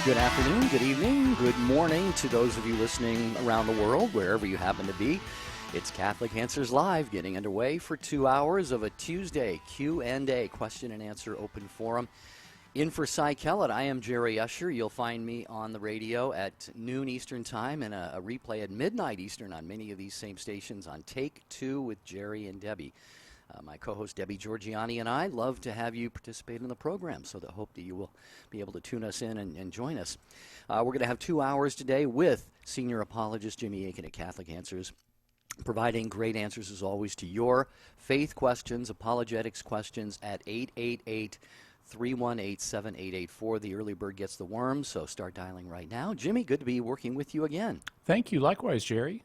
Good afternoon, good evening, good morning to those of you listening around the world, wherever you happen to be. It's Catholic Answers Live, getting underway for 2 hours of a Tuesday Q&A, question and answer open forum. In for Cy Kellett, I am Jerry Usher. You'll find me on the radio at noon Eastern Time and a replay at midnight Eastern on many of these same stations on Take Two with Jerry and Debbie. My co-host Debbie Georgiani and I love to have you participate in the program, so I hope that you will be able to tune us in and join us. We're going to have 2 hours today with senior apologist Jimmy Akin at Catholic Answers, providing great answers as always to your faith questions, apologetics questions at 888-318-7884. The early bird gets the worm, so start dialing right now. Jimmy, good to be working with you again. Thank you. Likewise, Jerry.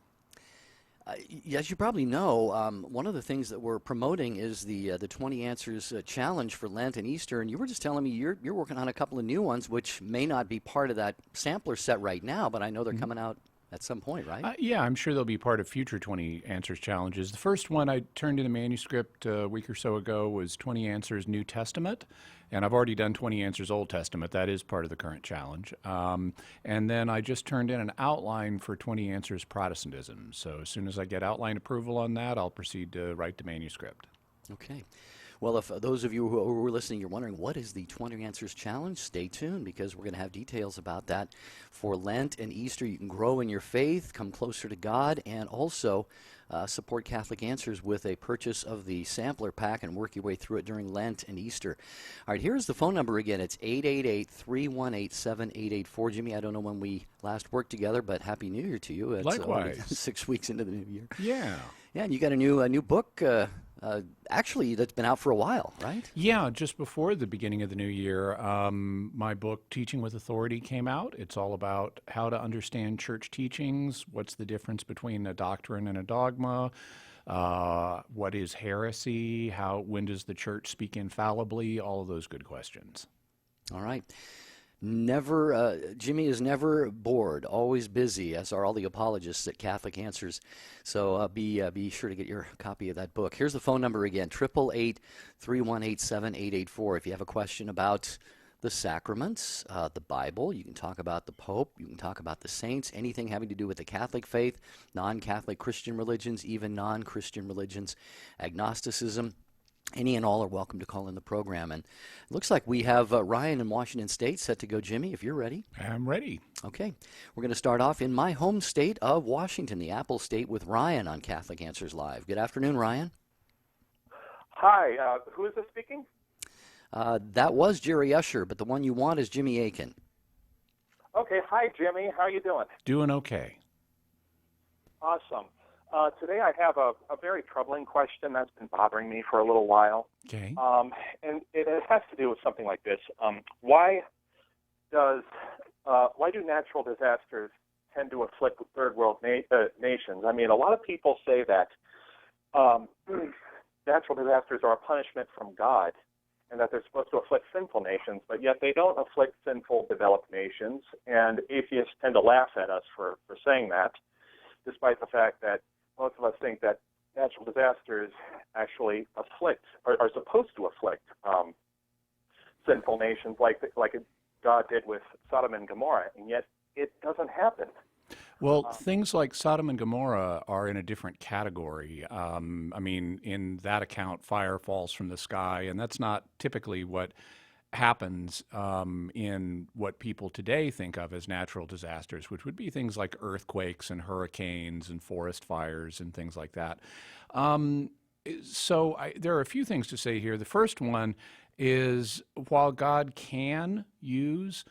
As you probably know, one of the things that we're promoting is the 20 Answers Challenge for Lent and Easter, and you were just telling me you're working on a couple of new ones, which may not be part of that sampler set right now, but I know they're coming out at some point, right? Yeah, I'm sure they'll be part of future 20 Answers Challenges. The first one I turned in a manuscript a week or so ago was 20 Answers New Testament, and I've already done 20 Answers Old Testament. That is part of the current challenge. And then I just turned in an outline for 20 Answers Protestantism. So as soon as I get outline approval on that, I'll proceed to write the manuscript. Okay. Well, if those of you who are listening, you're wondering, what is the 20 Answers Challenge? Stay tuned, because we're going to have details about that for Lent and Easter. You can grow in your faith, come closer to God, and also support Catholic Answers with a purchase of the sampler pack and work your way through it during Lent and Easter. All right, here's the phone number again. It's 888-318-7884. Jimmy, I don't know when we last worked together, but Happy New Year to you. It's Likewise. 6 weeks into the new year. Yeah. Yeah, and you got a new book, actually, that's been out for a while, right? Yeah, just before the beginning of the new year, my book, Teaching with Authority, came out. It's all about how to understand church teachings, what's the difference between a doctrine and a dogma, what is heresy, when does the church speak infallibly, all of those good questions. All right. Jimmy is never bored, always busy, as are all the apologists at Catholic Answers. So be sure to get your copy of that book. Here's the phone number again, 888-318-7884. If you have a question about the sacraments, the Bible, you can talk about the Pope, you can talk about the saints, anything having to do with the Catholic faith, non-Catholic Christian religions, even non-Christian religions, agnosticism. Any and all are welcome to call in the program. And it looks like we have Ryan in Washington State set to go. Jimmy, if you're ready. I'm ready. Okay. We're going to start off in my home state of Washington, the Apple State, with Ryan on Catholic Answers Live. Good afternoon, Ryan. Hi. Who is this speaking? That was Jerry Usher, but the one you want is Jimmy Akin. Okay. Hi, Jimmy. How are you doing? Doing okay. Awesome. Today I have a very troubling question that's been bothering me for a little while. Okay. And it has to do with something like this. Why do natural disasters tend to afflict third world nations? I mean, a lot of people say that natural disasters are a punishment from God and that they're supposed to afflict sinful nations, but yet they don't afflict sinful developed nations. And atheists tend to laugh at us for saying that, despite the fact that most of us think that natural disasters actually are supposed to afflict sinful nations like God did with Sodom and Gomorrah, and yet it doesn't happen. Well, things like Sodom and Gomorrah are in a different category. I mean, in that account, fire falls from the sky, and that's not typically what happens in what people today think of as natural disasters, which would be things like earthquakes and hurricanes and forest fires and things like that. So there are a few things to say here. The first one is, while God can use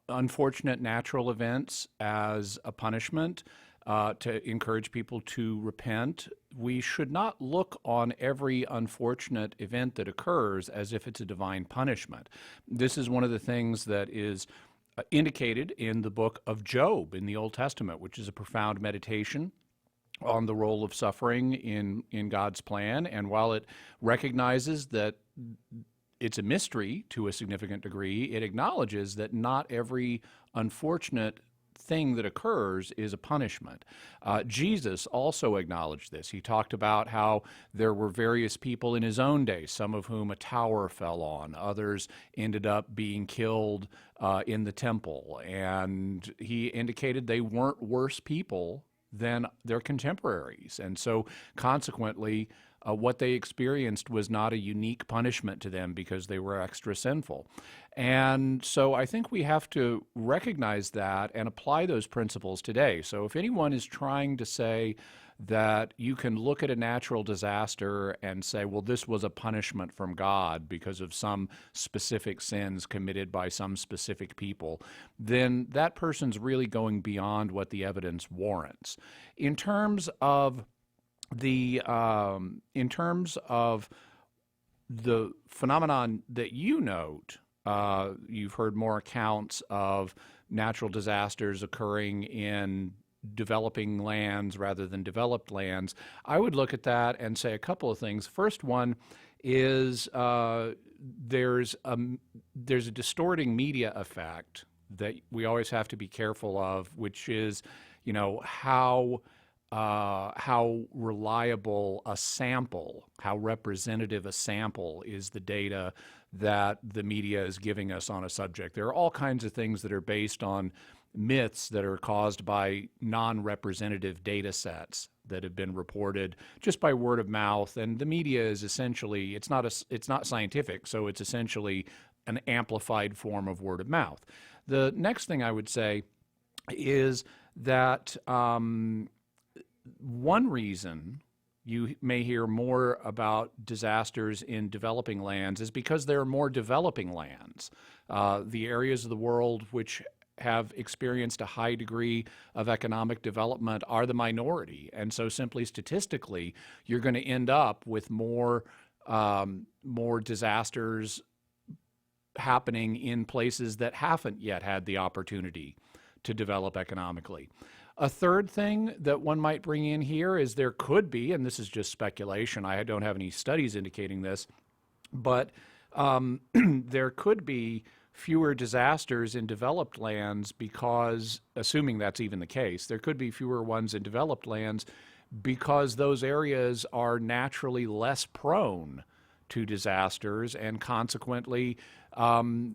unfortunate natural events as a punishment to encourage people to repent, we should not look on every unfortunate event that occurs as if it's a divine punishment. This is one of the things that is indicated in the book of Job in the Old Testament, which is a profound meditation on the role of suffering in God's plan. And while it recognizes that it's a mystery to a significant degree, it acknowledges that not every unfortunate thing that occurs is a punishment. Jesus also acknowledged this. He talked about how there were various people in his own day, some of whom a tower fell on, others ended up being killed in the temple, and he indicated they weren't worse people than their contemporaries. And so consequently, what they experienced was not a unique punishment to them because they were extra sinful. And so I think we have to recognize that and apply those principles today. So if anyone is trying to say that you can look at a natural disaster and say, well, this was a punishment from God because of some specific sins committed by some specific people, then that person's really going beyond what the evidence warrants. In terms of the phenomenon that you note, you've heard more accounts of natural disasters occurring in developing lands rather than developed lands. I would look at that and say a couple of things. First one is there's a distorting media effect that we always have to be careful of, which is, how reliable a sample, how representative a sample is the data that the media is giving us on a subject. There are all kinds of things that are based on myths that are caused by non-representative data sets that have been reported just by word of mouth, and the media is essentially, it's not scientific, so it's essentially an amplified form of word of mouth. The next thing I would say is that one reason you may hear more about disasters in developing lands is because there are more developing lands. The areas of the world which have experienced a high degree of economic development are the minority. And so simply statistically, you're going to end up with more disasters happening in places that haven't yet had the opportunity to develop economically. A third thing that one might bring in here is there could be, and this is just speculation, I don't have any studies indicating this, but there could be fewer disasters in developed lands because, assuming that's even the case, there could be fewer ones in developed lands because those areas are naturally less prone to disasters, and consequently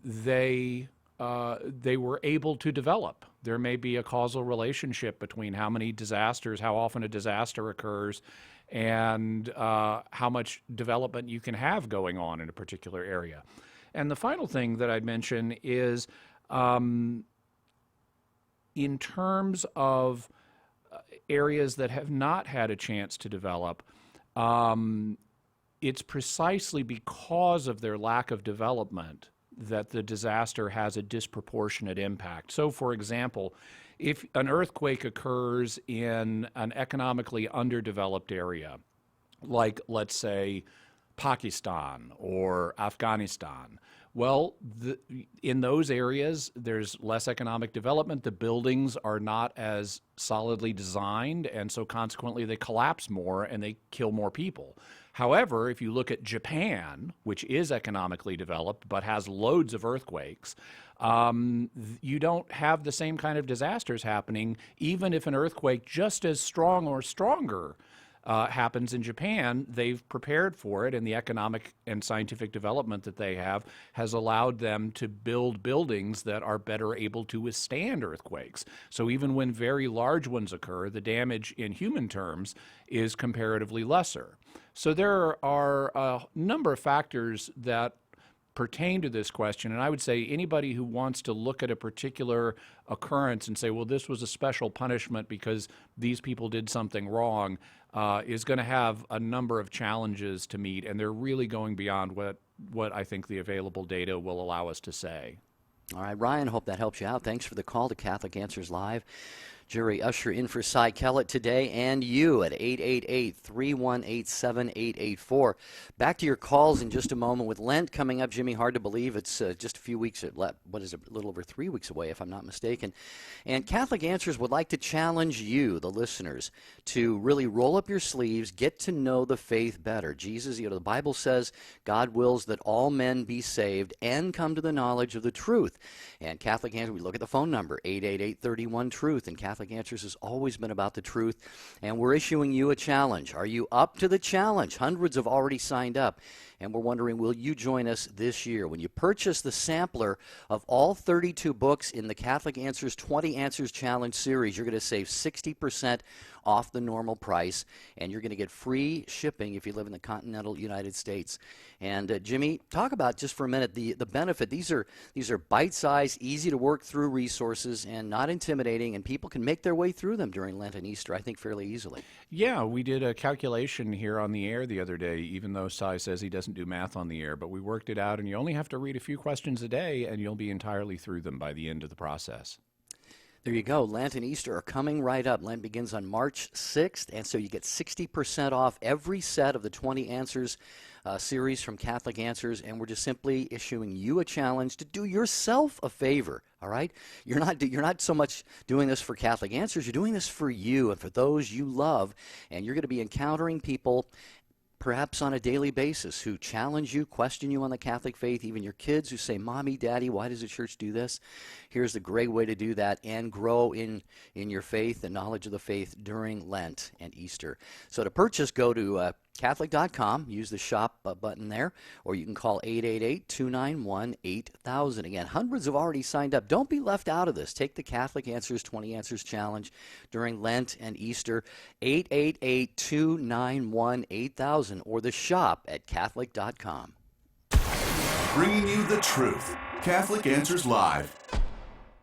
they were able to develop. There may be a causal relationship between how often a disaster occurs, and how much development you can have going on in a particular area. And the final thing that I'd mention is in terms of areas that have not had a chance to develop, it's precisely because of their lack of development that the disaster has a disproportionate impact. So, for example, if an earthquake occurs in an economically underdeveloped area, like, let's say, Pakistan or Afghanistan, well, in those areas, there's less economic development. The buildings are not as solidly designed, and so consequently they collapse more and they kill more people. However, if you look at Japan, which is economically developed but has loads of earthquakes, you don't have the same kind of disasters happening, even if an earthquake just as strong or stronger happens in Japan. They've prepared for it, and the economic and scientific development that they have has allowed them to build buildings that are better able to withstand earthquakes. So even when very large ones occur, the damage in human terms is comparatively lesser. So there are a number of factors that pertain to this question, and I would say anybody who wants to look at a particular occurrence and say, well, this was a special punishment because these people did something wrong, is going to have a number of challenges to meet, and they're really going beyond what I think the available data will allow us to say. All right, Ryan, hope that helps you out. Thanks for the call to Catholic Answers Live. Jerry Usher in for Cy Kellett today, and you at 888-318-7884. Back to your calls in just a moment. With Lent coming up, Jimmy, hard to believe it's just a few weeks, what is it, a little over 3 weeks away, if I'm not mistaken. And Catholic Answers would like to challenge you, the listeners, to really roll up your sleeves, get to know the faith better. Jesus, the Bible says God wills that all men be saved and come to the knowledge of the truth. And Catholic Answers, we look at the phone number, 888-31-TRUTH, and Catholic Answers has always been about the truth, and we're issuing you a challenge. Are you up to the challenge? Hundreds have already signed up, and we're wondering, will you join us this year? When you purchase the sampler of all 32 books in the Catholic Answers 20 Answers Challenge series, you're going to save 60% off the normal price, and you're going to get free shipping if you live in the continental United States. And Jimmy, talk about just for a minute the benefit. These are bite-sized, easy to work through resources and not intimidating, and people can make their way through them during Lent and Easter, I think, fairly easily. Yeah, we did a calculation here on the air the other day, even though Cy says he doesn't do math on the air, but we worked it out, and you only have to read a few questions a day, and you'll be entirely through them by the end of the process. There you go. Lent and Easter are coming right up. Lent begins on March 6th, and so you get 60% off every set of the 20 Answers series from Catholic Answers, and we're just simply issuing you a challenge to do yourself a favor, all right? You're not so much doing this for Catholic Answers. You're doing this for you and for those you love, and you're going to be encountering people perhaps on a daily basis who challenge you, question you on the Catholic faith, even your kids who say, Mommy, Daddy, why does the church do this? Here's the great way to do that and grow in your faith and knowledge of the faith during Lent and Easter. So to purchase, go to Catholic.com, use the shop button there, or you can call 888-291-8000. Again, hundreds have already signed up. Don't be left out of this. Take the Catholic Answers 20 Answers Challenge during Lent and Easter, 888-291-8000, or the shop at Catholic.com. Bringing you the truth. Catholic Answers Live.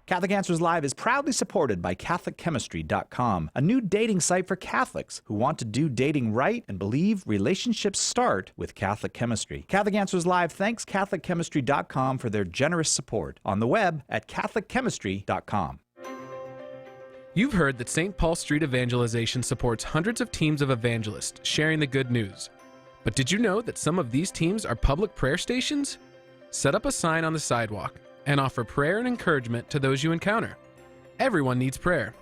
Catholic Answers Live is proudly supported by CatholicChemistry.com, a new dating site for Catholics who want to do dating right and believe relationships start with Catholic chemistry. Catholic Answers Live thanks CatholicChemistry.com for their generous support on the web at CatholicChemistry.com. You've heard that St. Paul Street Evangelization supports hundreds of teams of evangelists sharing the good news. But did you know that some of these teams are public prayer stations? Set up a sign on the sidewalk and offer prayer and encouragement to those you encounter. Everyone needs prayer.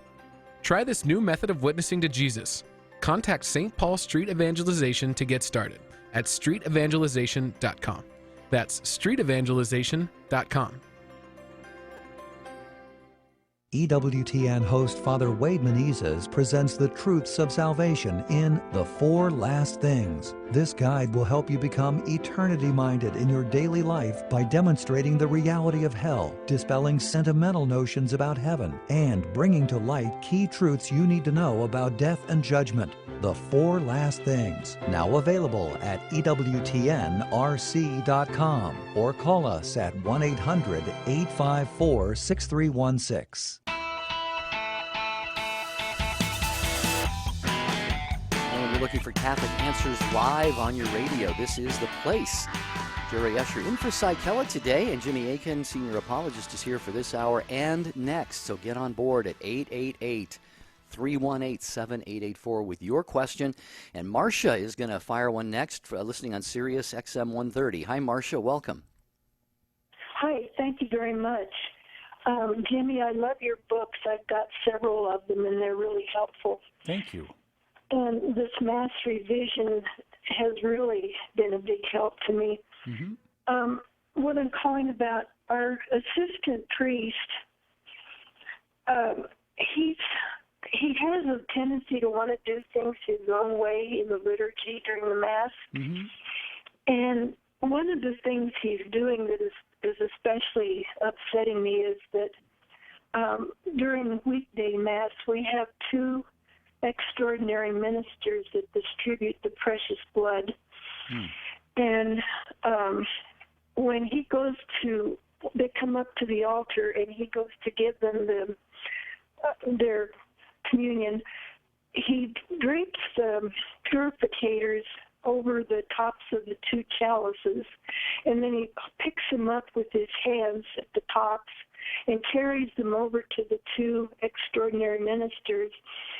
Try this new method of witnessing to Jesus. Contact St. Paul Street Evangelization to get started at streetevangelization.com. That's streetevangelization.com. EWTN host Father Wade Menezes presents the truths of salvation in The Four Last Things. This guide will help you become eternity-minded in your daily life by demonstrating the reality of hell, dispelling sentimental notions about heaven, and bringing to light key truths you need to know about death and judgment. The Four Last Things, now available at EWTNRC.com or call us at 1-800-854-6316. When you're looking for Catholic Answers Live on your radio, this is the place. Jerry Usher in for Cy Kellett today, and Jimmy Akin, senior apologist, is here for this hour and next. So get on board at 888-318-7884 with your question. And Marcia is going to fire one next, for listening on Sirius XM 130. Hi, Marcia. Welcome. Hi. Thank you very much. Jimmy, I love your books. I've got several of them, and they're really helpful. Thank you. And this Mass revision has really been a big help to me. Mm-hmm. What I'm calling about, our assistant priest, he has a tendency to want to do things his own way in the liturgy during the Mass. Mm-hmm. And one of the things he's doing that is especially upsetting me is that during weekday Mass, we have two extraordinary ministers that distribute the precious blood. And when he goes to, they come up to the altar and he goes to give them their communion, he drapes the purificators over the tops of the two chalices, and then he picks them up with his hands at the tops and carries them over to the two extraordinary ministers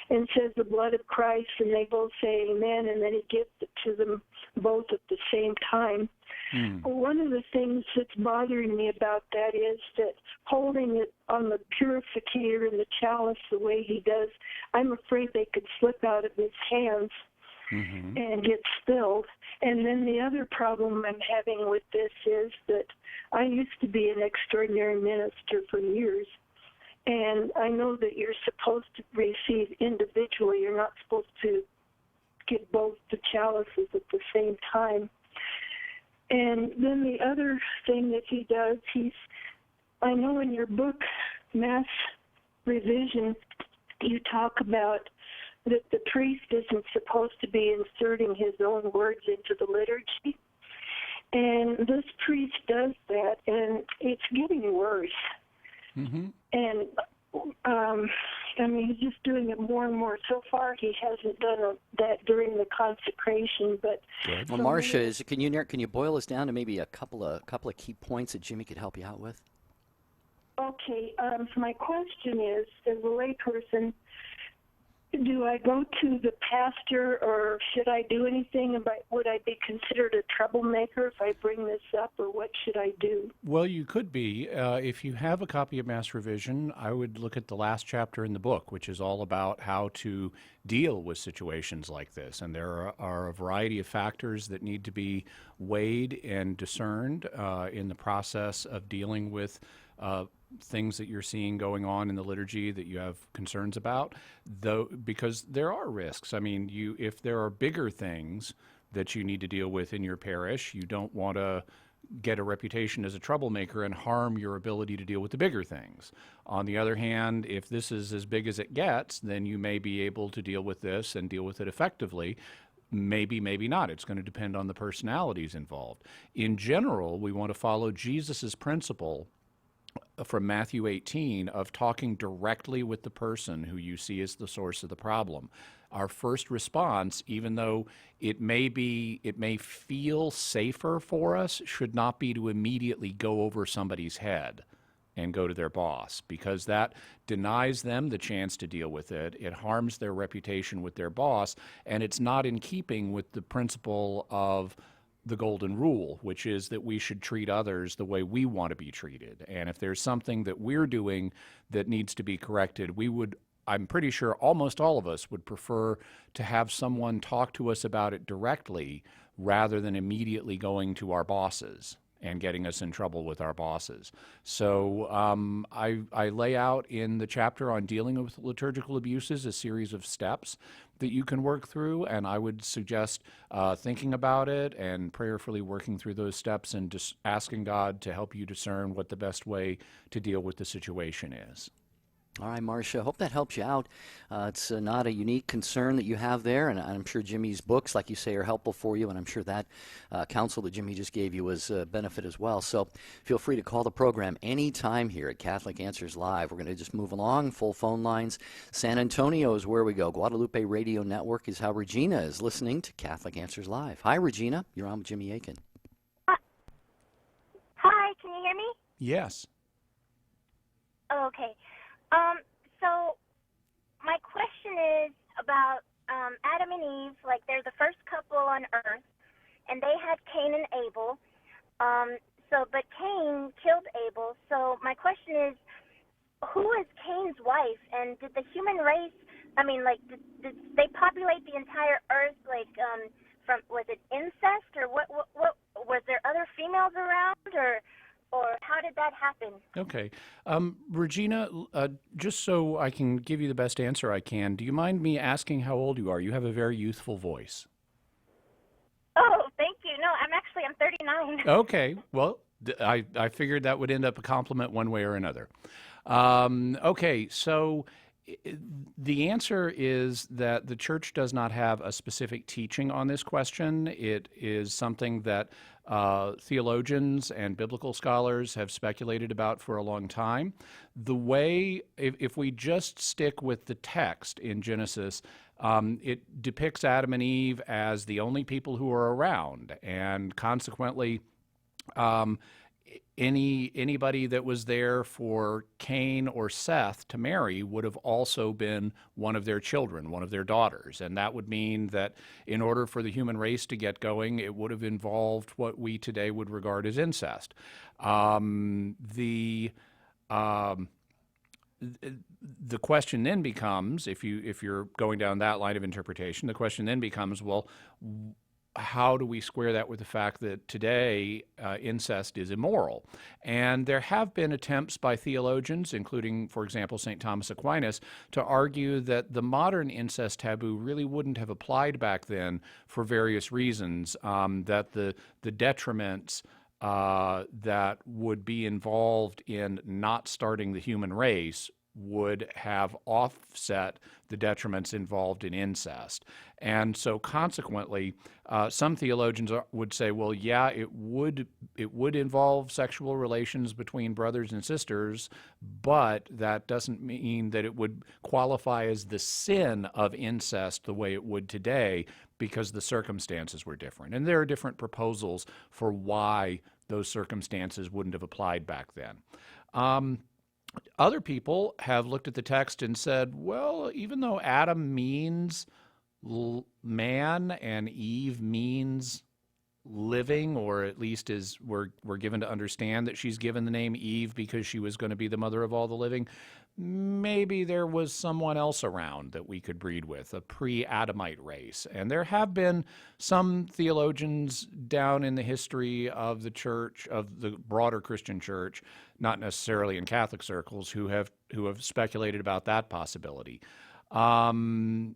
and says the blood of Christ, and they both say amen, and then he gives it to them both at the same time. One of the things that's bothering me about that is that holding it on the purificator and the chalice the way he does, I'm afraid they could slip out of his hands and get spilled. And then the other problem I'm having with this is that I used to be an extraordinary minister for years, and I know that you're supposed to receive individually. You're not supposed to get both the chalices at the same time. And then the other thing that he does, I know in your book, Mass Revision, you talk about that the priest isn't supposed to be inserting his own words into the liturgy. And this priest does that, and it's getting worse. And, he's just doing it more and more. So far, he hasn't done that during the consecration. But well, Marcia, can you boil us down to maybe a couple of key points that Jimmy could help you out with? Okay. So my question is, as a layperson, do I go to the pastor, or should I do anything? Would I be considered a troublemaker if I bring this up, or what should I do? Well, you could be. If you have a copy of Mass Revision, I would look at the last chapter in the book, which is all about how to deal with situations like this. And there are a variety of factors that need to be weighed and discerned in the process of dealing with things that you're seeing going on in the liturgy that you have concerns about, though, because there are risks. I mean, if there are bigger things that you need to deal with in your parish, you don't want to get a reputation as a troublemaker and harm your ability to deal with the bigger things. On the other hand, if this is as big as it gets, then you may be able to deal with this and deal with it effectively. Maybe, maybe not. It's going to depend on the personalities involved. In general, we want to follow Jesus's principle from Matthew 18 of talking directly with the person who you see as the source of the problem. Our first response, even though it may feel safer for us, should not be to immediately go over somebody's head and go to their boss, because that denies them the chance to deal with it. It harms their reputation with their boss, and it's not in keeping with the principle of the golden rule, which is that we should treat others the way we want to be treated. And if there's something that we're doing that needs to be corrected, I'm pretty sure almost all of us would prefer to have someone talk to us about it directly rather than immediately going to our bosses and getting us in trouble with our bosses. So I lay out in the chapter on dealing with liturgical abuses a series of steps that you can work through, and I would suggest thinking about it and prayerfully working through those steps and just asking God to help you discern what the best way to deal with the situation is. All right, Marcia, hope that helps you out. It's not a unique concern that you have there, and I'm sure Jimmy's books, like you say, are helpful for you, and I'm sure that counsel that Jimmy just gave you was a benefit as well. So feel free to call the program anytime here at Catholic Answers Live. We're going to just move along, full phone lines. San Antonio is where we go. Guadalupe Radio Network is how Regina is listening to Catholic Answers Live. Hi, Regina. You're on with Jimmy Akin. Hi, can you hear me? Yes. Oh, okay. So my question is about Adam and Eve. Like, they're the first couple on earth, and they had Cain and Abel. But Cain killed Abel. So my question is, who is Cain's wife? And did the human race, did they populate the entire earth, was it incest, or what was there other females around, or how did that happen? Okay. Regina, just so I can give you the best answer I can, do you mind me asking how old you are? You have a very youthful voice. Oh, thank you. No, I'm 39. Okay. Well, I figured that would end up a compliment one way or another. Okay, so the answer is that the Church does not have a specific teaching on this question. It is something that theologians and biblical scholars have speculated about for a long time. The way, if we just stick with the text in Genesis, it depicts Adam and Eve as the only people who are around, and consequently, anybody that was there for Cain or Seth to marry would have also been one of their children, one of their daughters. And that would mean that in order for the human race to get going, it would have involved what we today would regard as incest. The question then becomes, if you're going down that line of interpretation, the question then becomes, well, how do we square that with the fact that today incest is immoral? And there have been attempts by theologians, including, for example, St. Thomas Aquinas, to argue that the modern incest taboo really wouldn't have applied back then for various reasons, that the detriments that would be involved in not starting the human race would have offset the detriments involved in incest. And so consequently, some theologians would say, well, yeah, it would involve sexual relations between brothers and sisters, but that doesn't mean that it would qualify as the sin of incest the way it would today, because the circumstances were different. And there are different proposals for why those circumstances wouldn't have applied back then. Other people have looked at the text and said, well, even though Adam means man and Eve means living, or at least we're given to understand that she's given the name Eve because she was going to be the mother of all the living, maybe there was someone else around that we could breed with, a pre-Adamite race. And there have been some theologians down in the history of the church, of the broader Christian church, not necessarily in Catholic circles, who have speculated about that possibility. More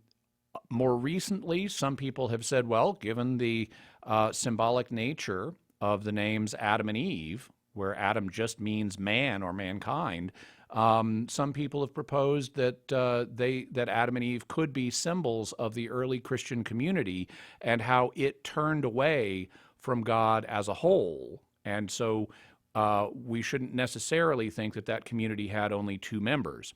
recently, some people have said, well, given the symbolic nature of the names Adam and Eve, where Adam just means man or mankind, some people have proposed that that Adam and Eve could be symbols of the early Christian community and how it turned away from God as a whole. And so we shouldn't necessarily think that community had only two members.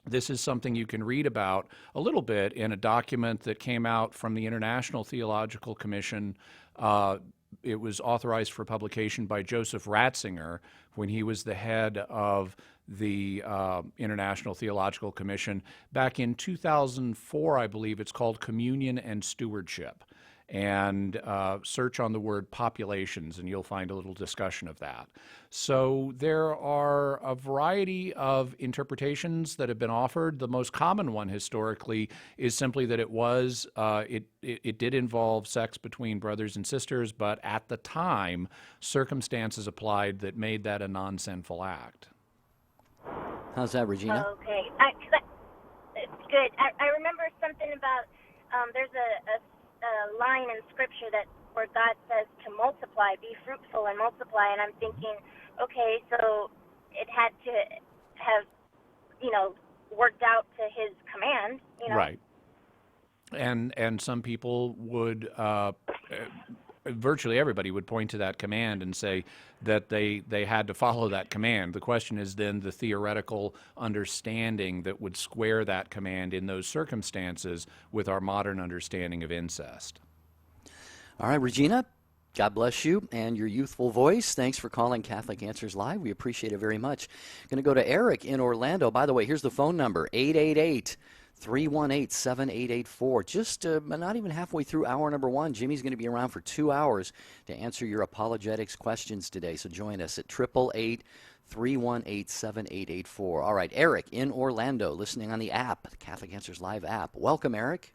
This is something you can read about a little bit in a document that came out from the International Theological Commission. It was authorized for publication by Joseph Ratzinger when he was the head of the International Theological Commission back in 2004, I believe. It's called Communion and Stewardship. And search on the word populations, and you'll find a little discussion of that. So there are a variety of interpretations that have been offered. The most common one historically is simply that it did involve sex between brothers and sisters, but at the time, circumstances applied that made that a non-sinful act. How's that, Regina? Okay. It's good. I remember something about there's a line in Scripture where God says to multiply, be fruitful and multiply, and I'm thinking, okay, so it had to have, worked out to His command, Right. And some people would, virtually everybody would point to that command and say that they had to follow that command. The question is then the theoretical understanding that would square that command in those circumstances with our modern understanding of incest. All right, Regina, God bless you and your youthful voice. Thanks for calling Catholic Answers Live. We appreciate it very much. Going to go to Eric in Orlando. By the way, here's the phone number, 888-318-7884. Just not even halfway through hour number one. Jimmy's going to be around for 2 hours to answer your apologetics questions today. So join us at 888-318-7884. All right, Eric in Orlando, listening on the app, the Catholic Answers Live app. Welcome, Eric.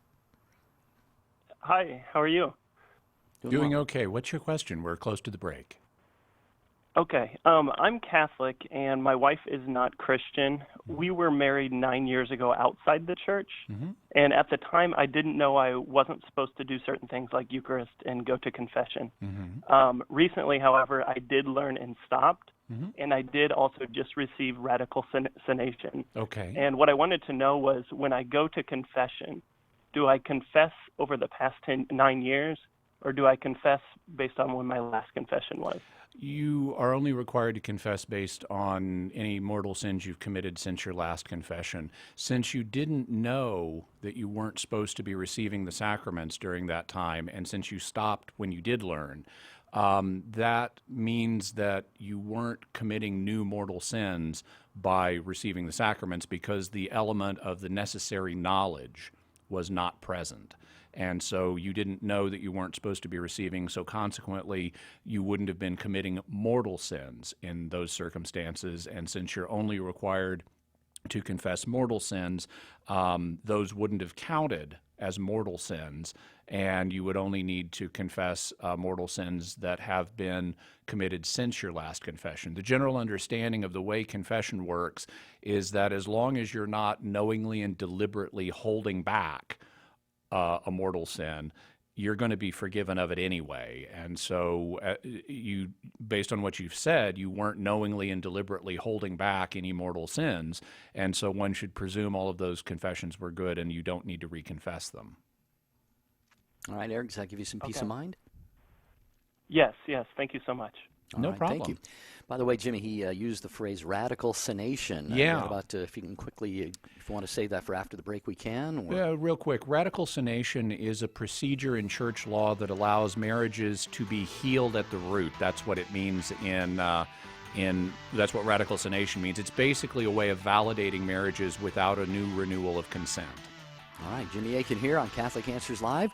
Hi, how are you? Doing okay. What's your question? We're close to the break. Okay. I'm Catholic, and my wife is not Christian. We were married 9 years ago outside the church, and at the time, I didn't know I wasn't supposed to do certain things like Eucharist and go to confession. Recently, however, I did learn and stopped, and I did also just receive radical sanation. Okay. And what I wanted to know was, when I go to confession, do I confess over the past 9 years, or do I confess based on when my last confession was? You are only required to confess based on any mortal sins you've committed since your last confession. Since you didn't know that you weren't supposed to be receiving the sacraments during that time, and since you stopped when you did learn, that means that you weren't committing new mortal sins by receiving the sacraments because the element of the necessary knowledge was not present. And so you didn't know that you weren't supposed to be receiving, so consequently you wouldn't have been committing mortal sins in those circumstances. And since you're only required to confess mortal sins, those wouldn't have counted as mortal sins, and you would only need to confess mortal sins that have been committed since your last confession. The general understanding of the way confession works is that as long as you're not knowingly and deliberately holding back a mortal sin, you're going to be forgiven of it anyway. And so you, based on what you've said, you weren't knowingly and deliberately holding back any mortal sins. And so one should presume all of those confessions were good and you don't need to reconfess them. All right, Eric, does that give you some peace of mind? Yes. Thank you so much. No problem. Thank you. By the way, Jimmy, he used the phrase radical sanation. Yeah. If you can quickly, if you want to save that for after the break, we can. Or... Yeah, real quick. Radical sanation is a procedure in church law that allows marriages to be healed at the root. That's what it means that's what radical sanation means. It's basically a way of validating marriages without a new renewal of consent. All right, Jimmy Akin here on Catholic Answers Live.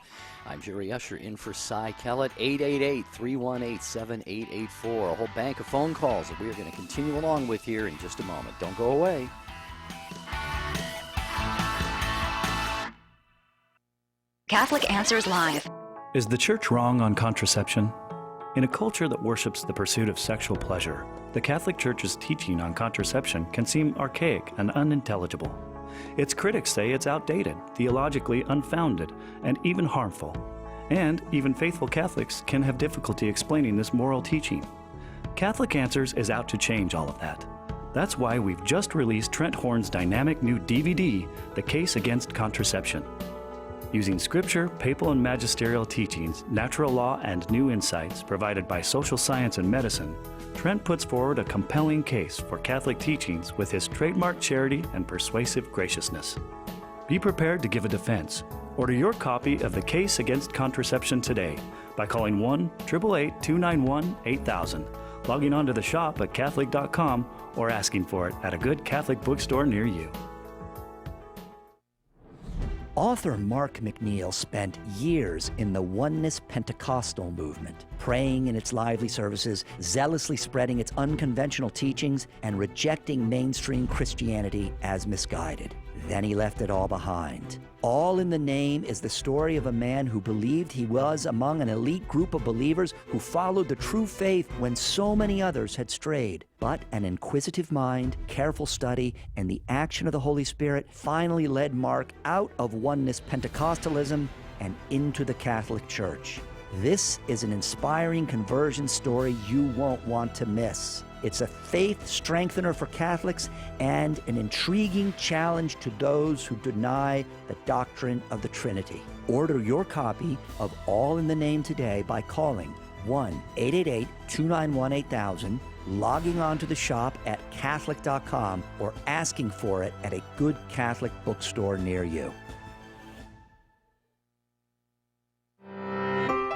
I'm Jerry Usher in for Cy Kellett, 888-318-7884. A whole bank of phone calls that we're going to continue along with here in just a moment. Don't go away. Catholic Answers Live. Is the Church wrong on contraception? In a culture that worships the pursuit of sexual pleasure, the Catholic Church's teaching on contraception can seem archaic and unintelligible. Its critics say it's outdated, theologically unfounded, and even harmful. And even faithful Catholics can have difficulty explaining this moral teaching. Catholic Answers is out to change all of that. That's why we've just released Trent Horn's dynamic new DVD, The Case Against Contraception. Using scripture, papal and magisterial teachings, natural law, and new insights provided by social science and medicine, Trent puts forward a compelling case for Catholic teachings with his trademark charity and persuasive graciousness. Be prepared to give a defense. Order your copy of The Case Against Contraception today by calling 1-888-291-8000, logging on to the shop at Catholic.com, or asking for it at a good Catholic bookstore near you. Author Mark McNeil spent years in the Oneness Pentecostal movement, praying in its lively services, zealously spreading its unconventional teachings, and rejecting mainstream Christianity as misguided. Then he left it all behind. All in the Name is the story of a man who believed he was among an elite group of believers who followed the true faith when so many others had strayed. But an inquisitive mind, careful study, and the action of the Holy Spirit finally led Mark out of Oneness Pentecostalism and into the Catholic Church. This is an inspiring conversion story you won't want to miss. It's a faith strengthener for Catholics and an intriguing challenge to those who deny the doctrine of the Trinity. Order your copy of All in the Name today by calling 1-888-291-8000, logging on to the shop at Catholic.com, or asking for it at a good Catholic bookstore near you.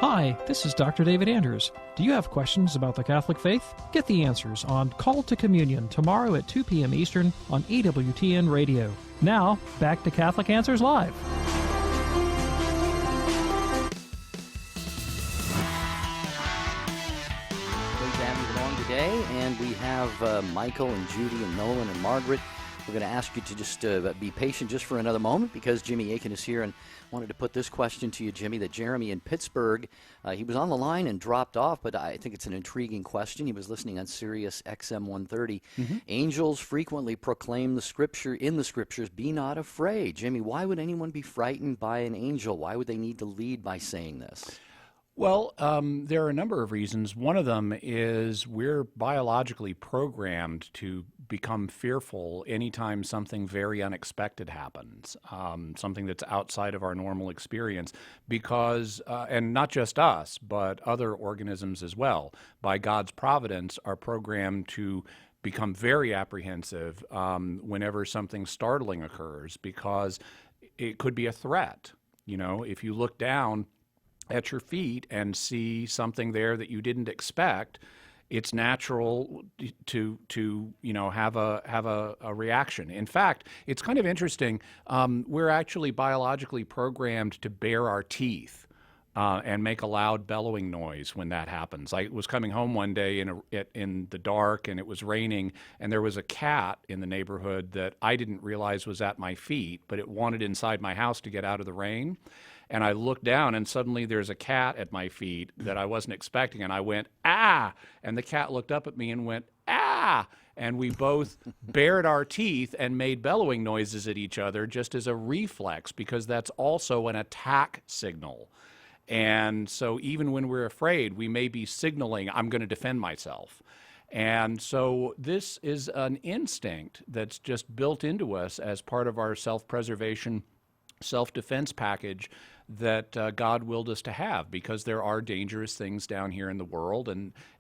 Hi, this is Dr. David Andrews. Do you have questions about the Catholic faith? Get the answers on Call to Communion tomorrow at 2 p.m. Eastern on EWTN Radio. Now, back to Catholic Answers Live. Great to have you along today, and we have Michael and Judy and Nolan and Margaret. We're going to ask you to just be patient just for another moment, because Jimmy Akin is here and wanted to put this question to you, Jimmy, that Jeremy in Pittsburgh, he was on the line and dropped off, but I think it's an intriguing question. He was listening on Sirius XM 130. Mm-hmm. Angels frequently proclaim the scripture in the scriptures, be not afraid. Jimmy, why would anyone be frightened by an angel? Why would they need to lead by saying this? Well, there are a number of reasons. One of them is we're biologically programmed to become fearful anytime something very unexpected happens, something that's outside of our normal experience, because, and not just us, but other organisms as well, by God's providence, are programmed to become very apprehensive whenever something startling occurs, because it could be a threat. You know, if you look down at your feet and see something there that you didn't expect, it's natural to have a reaction. In fact, it's kind of interesting. We're actually biologically programmed to bare our teeth and make a loud bellowing noise when that happens. I was coming home one day in the dark, and it was raining, and there was a cat in the neighborhood that I didn't realize was at my feet, but it wanted inside my house to get out of the rain. And I looked down, and suddenly there's a cat at my feet that I wasn't expecting, and I went, ah! And the cat looked up at me and went, ah! And we both bared our teeth and made bellowing noises at each other just as a reflex, because that's also an attack signal. And so even when we're afraid, we may be signaling, I'm going to defend myself. And so this is an instinct that's just built into us as part of our self-preservation, self-defense package that God willed us to have, because there are dangerous things down here in the world.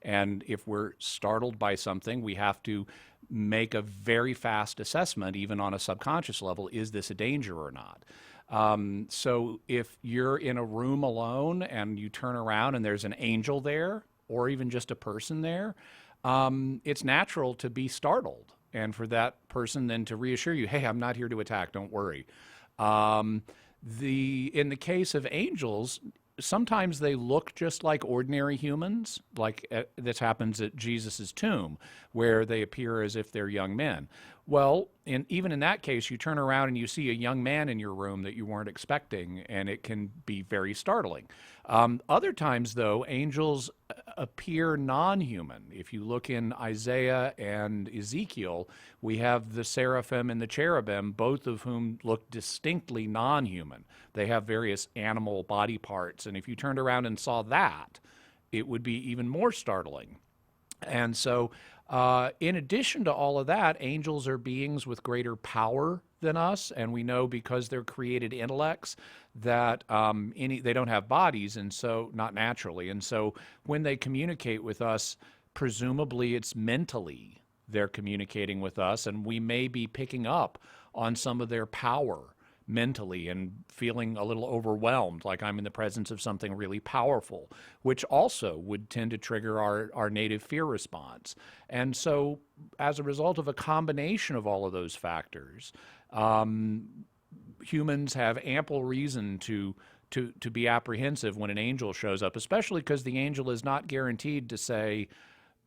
And if we're startled by something, we have to make a very fast assessment, even on a subconscious level, is this a danger or not? So if you're in a room alone and you turn around and there's an angel there, or even just a person there, it's natural to be startled, and for that person then to reassure you, hey, I'm not here to attack, don't worry. In the case of angels, sometimes they look just like ordinary humans, like this happens at Jesus' tomb, where they appear as if they're young men. Well, even in that case, you turn around and you see a young man in your room that you weren't expecting, and it can be very startling. Other times, though, angels appear non-human. If you look in Isaiah and Ezekiel, we have the seraphim and the cherubim, both of whom look distinctly non-human. They have various animal body parts, and if you turned around and saw that, it would be even more startling. And so, in addition to all of that, angels are beings with greater power than us, and we know because they're created intellects that they don't have bodies, and so not naturally. And so when they communicate with us, presumably it's mentally they're communicating with us, and we may be picking up on some of their power mentally and feeling a little overwhelmed, like I'm in the presence of something really powerful, which also would tend to trigger our native fear response. And so as a result of a combination of all of those factors, humans have ample reason to be apprehensive when an angel shows up, especially because the angel is not guaranteed to say,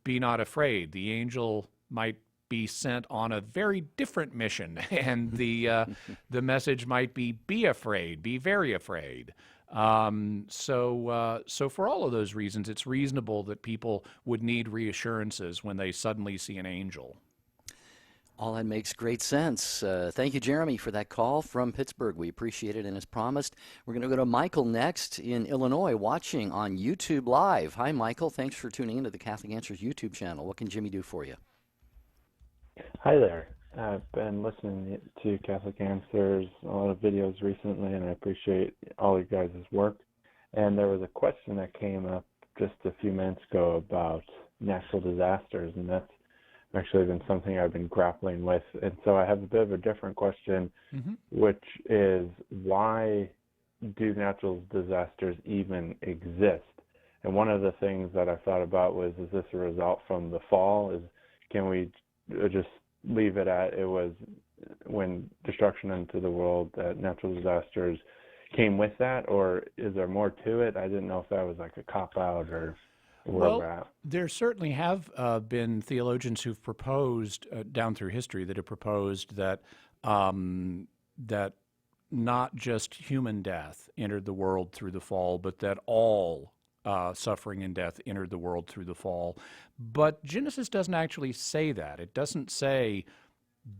be not afraid. The angel might be sent on a very different mission, and the message might be afraid, be very afraid. So for all of those reasons, it's reasonable that people would need reassurances when they suddenly see an angel. All that makes great sense. Thank you, Jeremy, for that call from Pittsburgh. We appreciate it, and as promised, we're going to go to Michael next in Illinois, watching on YouTube Live. Hi, Michael. Thanks for tuning into the Catholic Answers YouTube channel. What can Jimmy do for you? Hi there. I've been listening to Catholic Answers, a lot of videos recently, and I appreciate all you guys' work. And there was a question that came up just a few minutes ago about natural disasters, and that's actually been something I've been grappling with. And so I have a bit of a different question, which is, why do natural disasters even exist? And one of the things that I thought about was, is this a result from the fall? Can we just leave it at it was when destruction into the world, that natural disasters came with that, or is there more to it? I didn't know if that was like a cop-out or where we're at. There certainly have been theologians who've proposed down through history that have proposed that that not just human death entered the world through the fall, but that all suffering and death entered the world through the fall. But Genesis doesn't actually say that. It doesn't say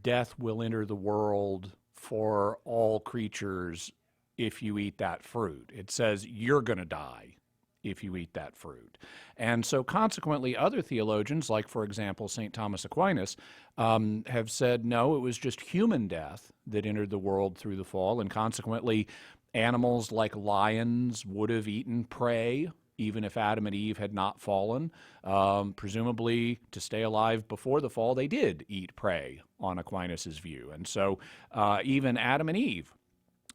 death will enter the world for all creatures if you eat that fruit. It says you're going to die if you eat that fruit. And so consequently, other theologians, like, for example, St. Thomas Aquinas, have said, no, it was just human death that entered the world through the fall, and consequently, animals like lions would have eaten prey even if Adam and Eve had not fallen. Presumably, to stay alive before the fall, they did eat prey, on Aquinas' view. And so even Adam and Eve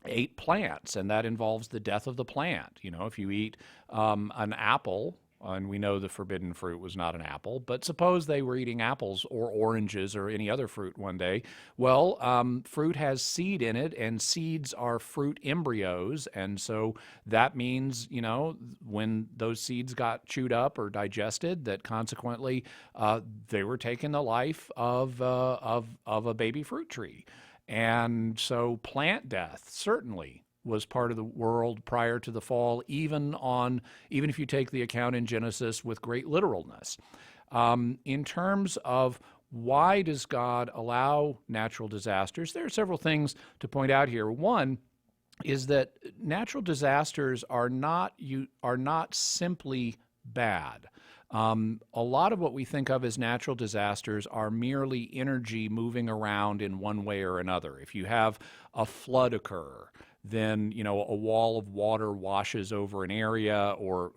ate plants, and that involves the death of the plant. You know, if you eat an apple, and we know the forbidden fruit was not an apple, but suppose they were eating apples or oranges or any other fruit one day. Well, fruit has seed in it, and seeds are fruit embryos, and so that means, you know, when those seeds got chewed up or digested, that consequently they were taking the life of a baby fruit tree. And so plant death certainly was part of the world prior to the fall, even if you take the account in Genesis with great literalness. In terms of why does God allow natural disasters, there are several things to point out here. One is that natural disasters are not simply bad. A lot of what we think of as natural disasters are merely energy moving around in one way or another. If you have a flood occur, then, you know, a wall of water washes over an area, or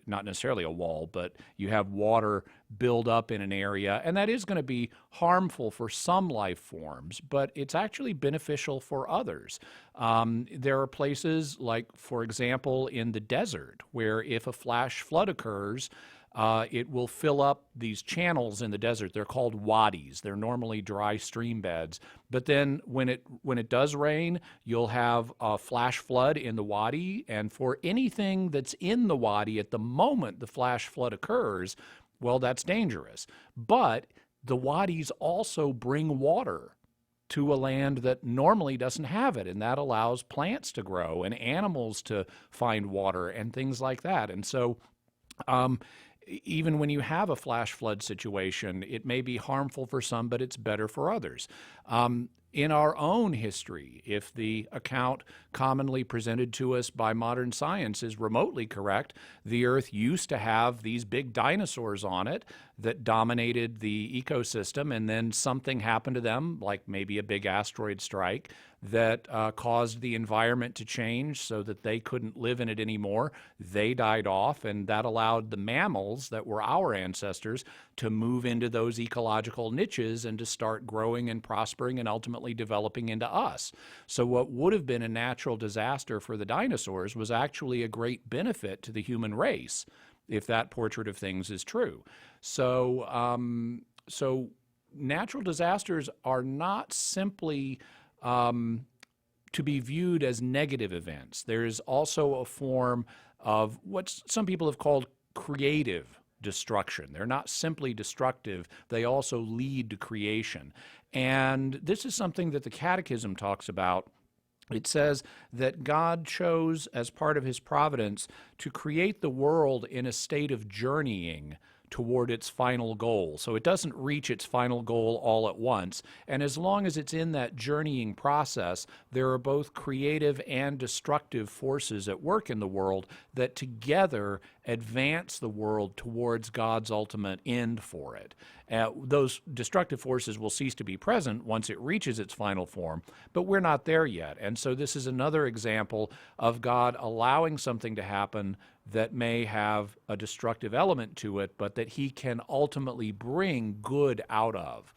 not necessarily a wall, but you have water build up in an area, and that is going to be harmful for some life forms, but it's actually beneficial for others. There are places like, for example, in the desert, where if a flash flood occurs, it will fill up these channels in the desert. They're called wadis. They're normally dry stream beds. But then when it does rain, you'll have a flash flood in the wadi. And for anything that's in the wadi at the moment the flash flood occurs, well, that's dangerous. But the wadis also bring water to a land that normally doesn't have it, and that allows plants to grow and animals to find water and things like that. And so even when you have a flash flood situation, it may be harmful for some, but it's better for others. In our own history, if the account commonly presented to us by modern science is remotely correct, the Earth used to have these big dinosaurs on it that dominated the ecosystem, and then something happened to them, like maybe a big asteroid strike, that caused the environment to change so that they couldn't live in it anymore. They died off, and that allowed the mammals that were our ancestors to move into those ecological niches and to start growing and prospering and ultimately developing into us. So what would have been a natural disaster for the dinosaurs was actually a great benefit to the human race, if that portrait of things is true. So, so natural disasters are not simply to be viewed as negative events. There is also a form of what some people have called creative destruction. They're not simply destructive, they also lead to creation. And this is something that the Catechism talks about. It says that God chose, as part of his providence, to create the world in a state of journeying toward its final goal. So it doesn't reach its final goal all at once. And as long as it's in that journeying process, there are both creative and destructive forces at work in the world that together advance the world towards God's ultimate end for it. Those destructive forces will cease to be present once it reaches its final form, but we're not there yet. And so this is another example of God allowing something to happen that may have a destructive element to it, but that he can ultimately bring good out of.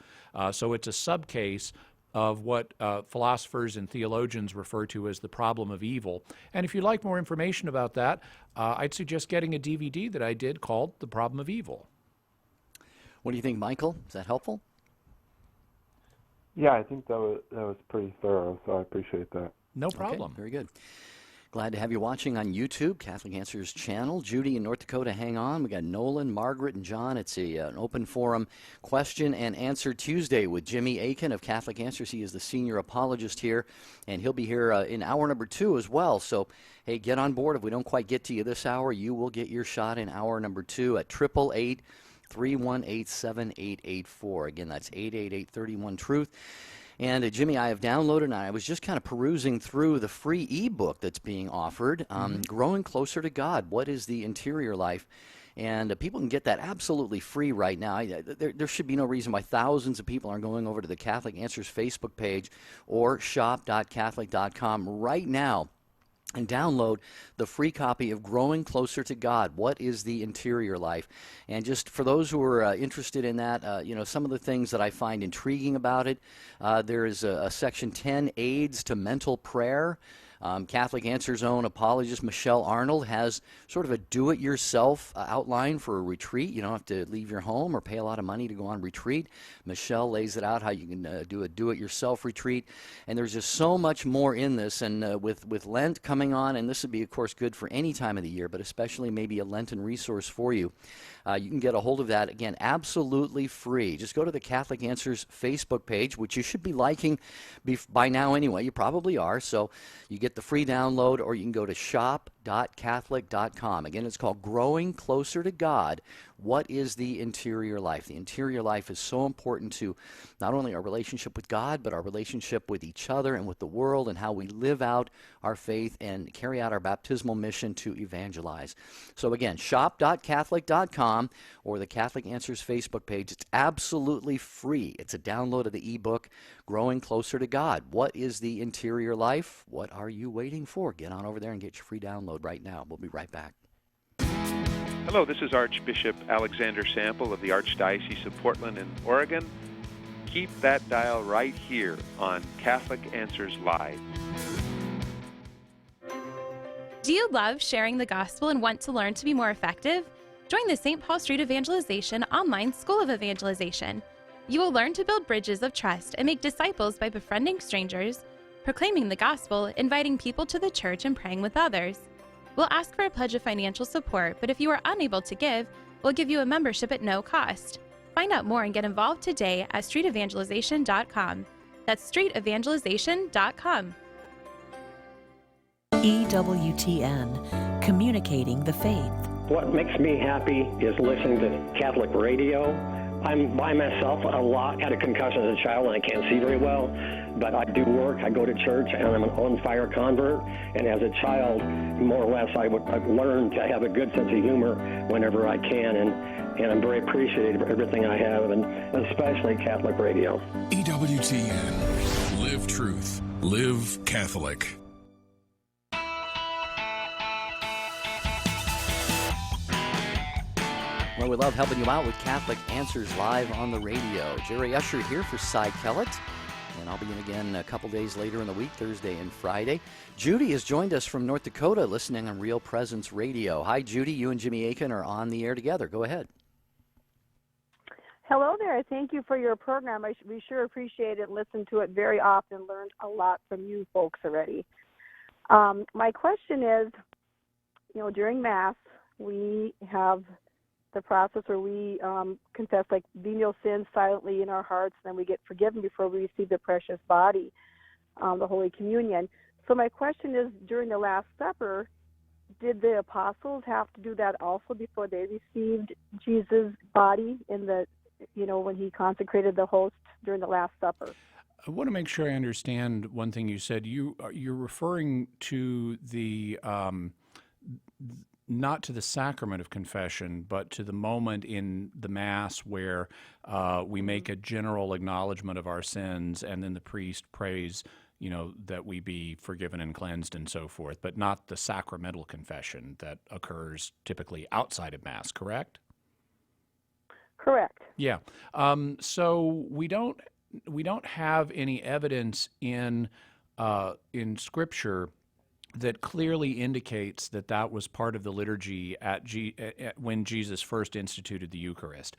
So it's a subcase of what philosophers and theologians refer to as the problem of evil. And if you'd like more information about that, I'd suggest getting a DVD that I did called The Problem of Evil. What do you think, Michael? Is that helpful? Yeah, I think that was pretty thorough, so I appreciate that. No problem. Okay, very good. Glad to have you watching on YouTube, Catholic Answers channel. Judy in North Dakota, hang on. We got Nolan, Margaret, and John. It's an open forum question and answer Tuesday with Jimmy Akin of Catholic Answers. He is the senior apologist here, and he'll be here in hour number 2 as well. So, hey, get on board. If we don't quite get to you this hour, you will get your shot in hour number 2 at 888-318-7884. Again, that's 888-31-TRUTH. And Jimmy, I have downloaded, and I was just kind of perusing through the free ebook that's being offered, Growing Closer to God, What is the Interior Life? And people can get that absolutely free right now. There should be no reason why thousands of people aren't going over to the Catholic Answers Facebook page or shop.catholic.com right now and download the free copy of Growing Closer to God. What is the interior life? And just for those who are interested in that, some of the things that I find intriguing about it, there is a section 10, Aids to Mental Prayer. Catholic Answers' own apologist Michelle Arnold has sort of a do-it-yourself outline for a retreat. You don't have to leave your home or pay a lot of money to go on retreat. Michelle lays it out how you can do a do-it-yourself retreat. And there's just so much more in this. And with Lent coming on, and this would be, of course, good for any time of the year, but especially maybe a Lenten resource for you. You can get a hold of that, again, absolutely free. Just go to the Catholic Answers Facebook page, which you should be liking by now anyway. You probably are. So you get the free download, or you can go to shop.catholic.com. Again, it's called Growing Closer to God. What is the interior life? The interior life is so important to not only our relationship with God, but our relationship with each other and with the world, and how we live out our faith and carry out our baptismal mission to evangelize. So again, shop.catholic.com or the Catholic Answers Facebook page. It's absolutely free. It's a download of the ebook, Growing Closer to God. What is the interior life? What are you waiting for? Get on over there and get your free download right now. We'll be right back. Hello, this is Archbishop Alexander Sample of the Archdiocese of Portland in Oregon. Keep that dial right here on Catholic Answers Live. Do you love sharing the gospel and want to learn to be more effective? Join the St. Paul Street Evangelization online School of Evangelization. You will learn to build bridges of trust and make disciples by befriending strangers, proclaiming the gospel, inviting people to the church, and praying with others. We'll ask for a pledge of financial support, but if you are unable to give, we'll give you a membership at no cost. Find out more and get involved today at streetevangelization.com. That's streetevangelization.com. EWTN, communicating the faith. What makes me happy is listening to Catholic radio. I'm by myself a lot. Had a concussion as a child and I can't see very well, but I do work. I go to church and I'm an on-fire convert. And as a child, more or less, I've learned to have a good sense of humor whenever I can, and I'm very appreciative of everything I have, and especially Catholic radio. EWTN. Live truth. Live Catholic. Well, we love helping you out with Catholic Answers Live on the radio. Jerry Usher here for Cy Kellett, and I'll be in again a couple days later in the week, Thursday and Friday. Judy has joined us from North Dakota, listening on Real Presence Radio. Hi, Judy. You and Jimmy Akin are on the air together. Go ahead. Hello there. Thank you for your program. We sure appreciate it and listen to it very often. Learned a lot from you folks already. My question is, during Mass, we have the process where we confess like venial sins silently in our hearts, and then we get forgiven before we receive the precious body, the Holy Communion. So my question is, during the Last Supper, did the apostles have to do that also before they received Jesus' body in the, when he consecrated the host during the Last Supper? I want to make sure I understand one thing you said. You're referring to the not to the sacrament of confession, but to the moment in the Mass where we make a general acknowledgement of our sins, and then the priest prays, that we be forgiven and cleansed and so forth, but not the sacramental confession that occurs typically outside of Mass, correct? Correct. Yeah. So we don't have any evidence in Scripture that clearly indicates that was part of the liturgy when Jesus first instituted the Eucharist.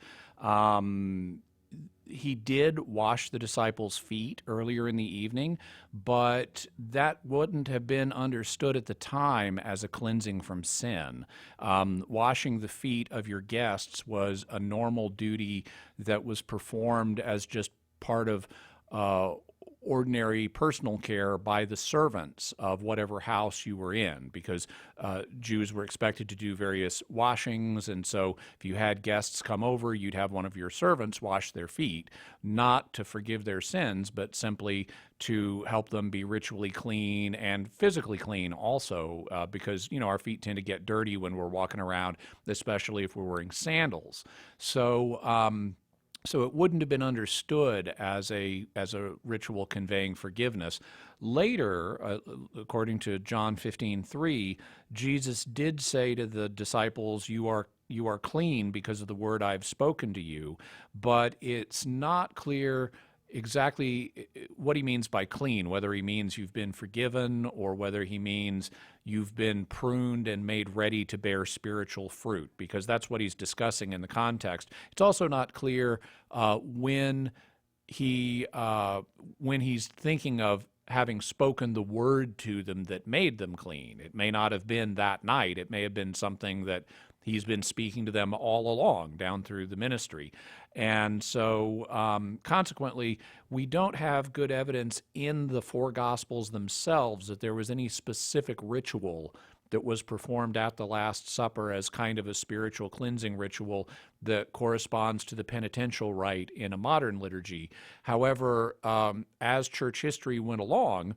He did wash the disciples' feet earlier in the evening, but that wouldn't have been understood at the time as a cleansing from sin. Washing the feet of your guests was a normal duty that was performed as just part of ordinary personal care by the servants of whatever house you were in, because Jews were expected to do various washings, and so if you had guests come over, you'd have one of your servants wash their feet, not to forgive their sins, but simply to help them be ritually clean and physically clean also, because our feet tend to get dirty when we're walking around, especially if we're wearing sandals. So So it wouldn't have been understood as a ritual conveying forgiveness. Later, according to John 15:3, Jesus did say to the disciples, "You are clean because of the word I've spoken to you," but it's not clear exactly what he means by clean, whether he means you've been forgiven or whether he means you've been pruned and made ready to bear spiritual fruit, because that's what he's discussing in the context. It's also not clear when he's thinking of having spoken the word to them that made them clean. It may not have been that night. It may have been something that he's been speaking to them all along down through the ministry. And so consequently, we don't have good evidence in the four Gospels themselves that there was any specific ritual that was performed at the Last Supper as kind of a spiritual cleansing ritual that corresponds to the penitential rite in a modern liturgy. However, as church history went along,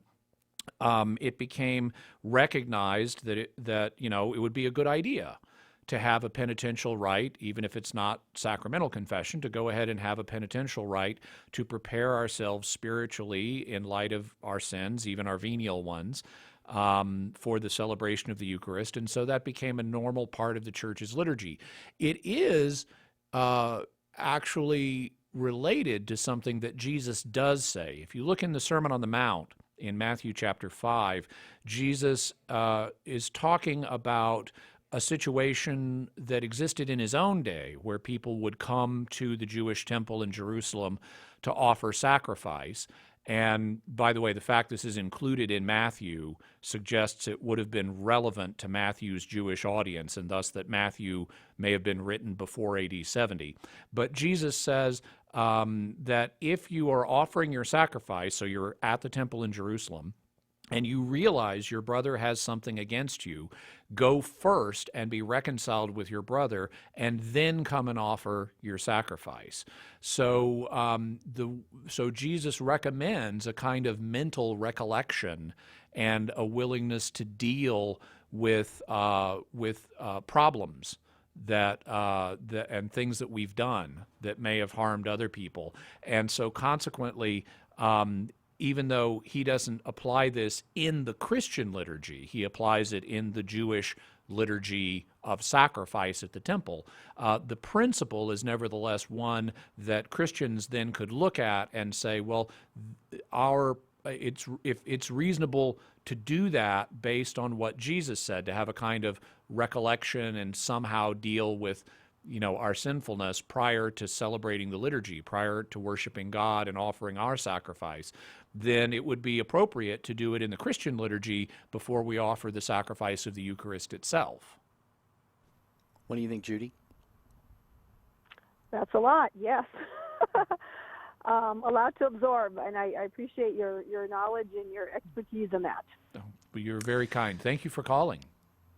it became recognized that it would be a good idea to have a penitential rite, even if it's not sacramental confession, to go ahead and have a penitential rite to prepare ourselves spiritually in light of our sins, even our venial ones, for the celebration of the Eucharist. And so that became a normal part of the church's liturgy. It is actually related to something that Jesus does say. If you look in the Sermon on the Mount in Matthew chapter 5, Jesus is talking about a situation that existed in his own day where people would come to the Jewish temple in Jerusalem to offer sacrifice. And by the way, the fact this is included in Matthew suggests it would have been relevant to Matthew's Jewish audience, and thus that Matthew may have been written before AD 70. But Jesus says that if you are offering your sacrifice, so you're at the temple in Jerusalem, and you realize your brother has something against you, go first and be reconciled with your brother, and then come and offer your sacrifice. So, so Jesus recommends a kind of mental recollection and a willingness to deal with problems and things that we've done that may have harmed other people. And so, consequently, even though he doesn't apply this in the Christian liturgy, he applies it in the Jewish liturgy of sacrifice at the temple. The principle is nevertheless one that Christians then could look at and say, well, if it's reasonable to do that based on what Jesus said, to have a kind of recollection and somehow deal with our sinfulness prior to celebrating the liturgy, prior to worshiping God and offering our sacrifice, then it would be appropriate to do it in the Christian liturgy before we offer the sacrifice of the Eucharist itself. What do you think, Judy? That's a lot, yes. A lot to absorb, and I appreciate your knowledge and your expertise in that. You're very kind. Thank you for calling.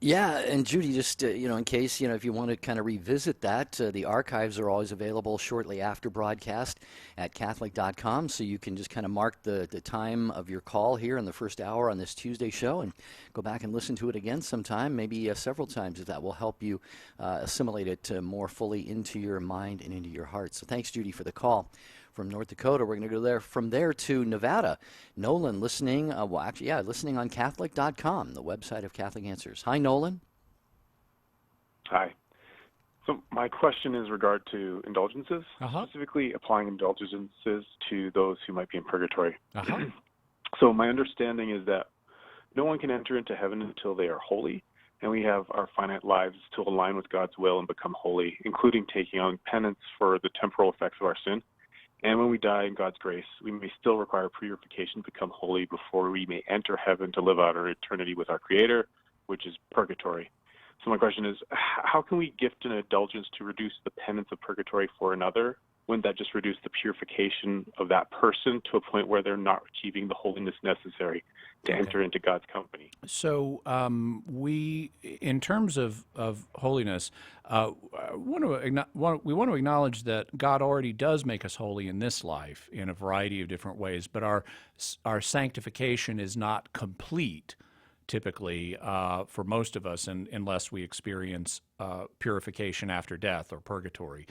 Yeah, and Judy, just in case if you want to kind of revisit that, the archives are always available shortly after broadcast at Catholic.com, so you can just kind of mark the time of your call here in the first hour on this Tuesday show and go back and listen to it again sometime, maybe several times, if that will help you assimilate it more fully into your mind and into your heart. So thanks, Judy, for the call. From North Dakota, we're going to go from there to Nevada. Nolan listening, listening on Catholic.com, the website of Catholic Answers. Hi, Nolan. Hi. So my question is regard to indulgences, specifically applying indulgences to those who might be in purgatory. So my understanding is that no one can enter into heaven until they are holy, and we have our finite lives to align with God's will and become holy, including taking on penance for the temporal effects of our sin. And when we die in God's grace, we may still require purification to become holy before we may enter heaven to live out our eternity with our Creator, which is purgatory. So my question is, how can we gift an indulgence to reduce the penance of purgatory for another? Wouldn't that just reduce the purification of that person to a point where they're not achieving the holiness necessary to enter into God's company? So we, in terms of holiness, we want to acknowledge that God already does make us holy in this life in a variety of different ways, but our sanctification is not complete typically, for most of us, unless we experience purification after death or purgatory.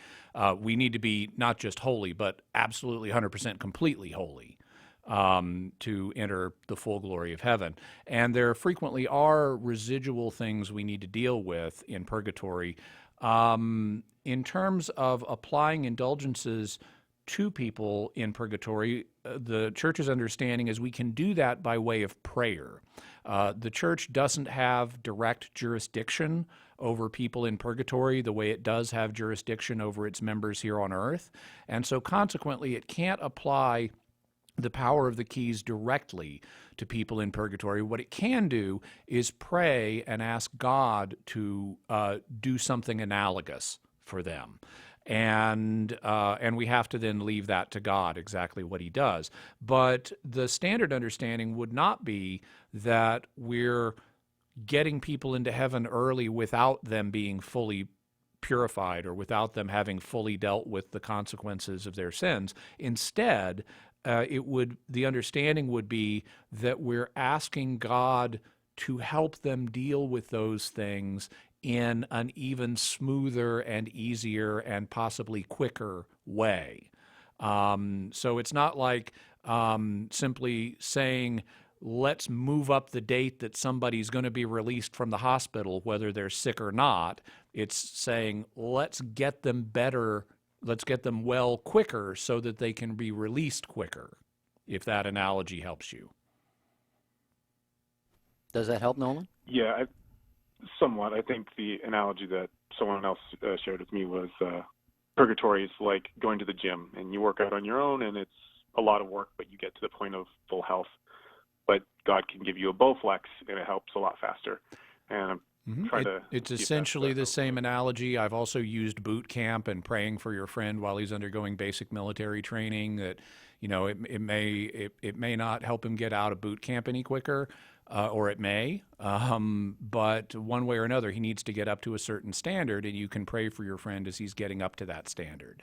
We need to be not just holy, but absolutely 100% completely holy to enter the full glory of heaven. And there frequently are residual things we need to deal with in purgatory. In terms of applying indulgences to people in purgatory, the Church's understanding is we can do that by way of prayer. The Church doesn't have direct jurisdiction over people in purgatory the way it does have jurisdiction over its members here on earth, and so consequently it can't apply the power of the keys directly to people in purgatory. What it can do is pray and ask God to do something analogous for them. And we have to then leave that to God, exactly what he does. But the standard understanding would not be that we're getting people into heaven early without them being fully purified or without them having fully dealt with the consequences of their sins. Instead, the understanding would be that we're asking God to help them deal with those things in an even smoother and easier and possibly quicker way. So it's not like simply saying, let's move up the date that somebody's going to be released from the hospital, whether they're sick or not. It's saying, let's get them better, let's get them well quicker so that they can be released quicker, if that analogy helps you. Does that help, Nolan? Yeah, somewhat. I think the analogy that someone else shared with me was purgatory is like going to the gym, and you work out on your own, and it's a lot of work, but you get to the point of full health. But God can give you a Bowflex, and it helps a lot faster. And I'm trying to... It's essentially the same analogy. I've also used boot camp and praying for your friend while he's undergoing basic military training that, you know, it may not help him get out of boot camp any quicker, or it may, but one way or another, he needs to get up to a certain standard, and you can pray for your friend as he's getting up to that standard.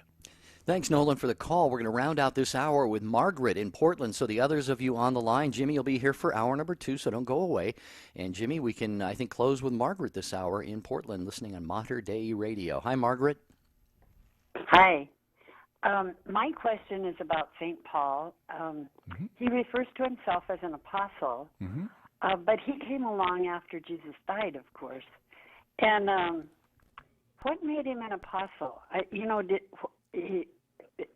Thanks, Nolan, for the call. We're going to round out this hour with Margaret in Portland. So the others of you on the line, Jimmy will be here for hour number 2, so don't go away. And Jimmy, we can, I think, close with Margaret this hour in Portland, listening on Mater Dei Radio. Hi, Margaret. Hi. My question is about St. Paul. He refers to himself as an apostle, but he came along after Jesus died, of course. And what made him an apostle?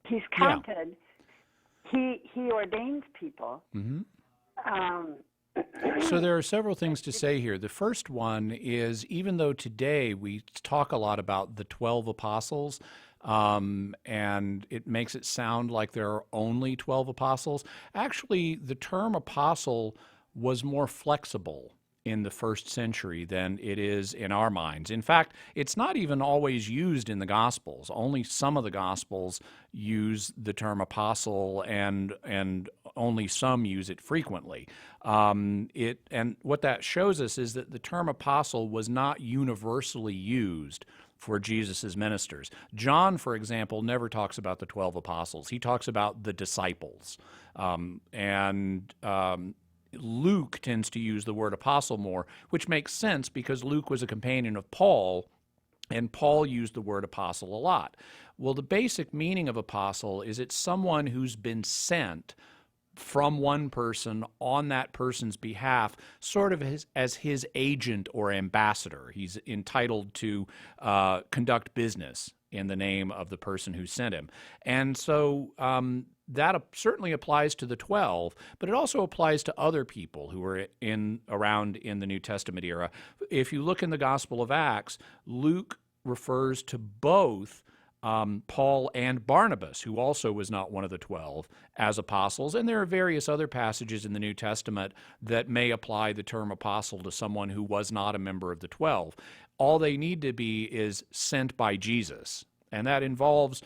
He's counted. Yeah. He ordains people. So there are several things to say here. The first one is, even though today we talk a lot about the 12 apostles, and it makes it sound like there are only 12 apostles, actually the term apostle was more flexible in the first century than it is in our minds. In fact, it's not even always used in the Gospels. Only some of the Gospels use the term apostle, and only some use it frequently. And what that shows us is that the term apostle was not universally used for Jesus' ministers. John, for example, never talks about the 12 apostles. He talks about the disciples. Luke tends to use the word apostle more, which makes sense because Luke was a companion of Paul, and Paul used the word apostle a lot. Well, the basic meaning of apostle is it's someone who's been sent from one person on that person's behalf, sort of as his agent or ambassador. He's entitled to conduct business in the name of the person who sent him. And so that certainly applies to the 12, but it also applies to other people who were around in the New Testament era. If you look in the Gospel of Acts, Luke refers to both Paul and Barnabas, who also was not one of the 12, as apostles. And there are various other passages in the New Testament that may apply the term apostle to someone who was not a member of the 12. All they need to be is sent by Jesus. And that involves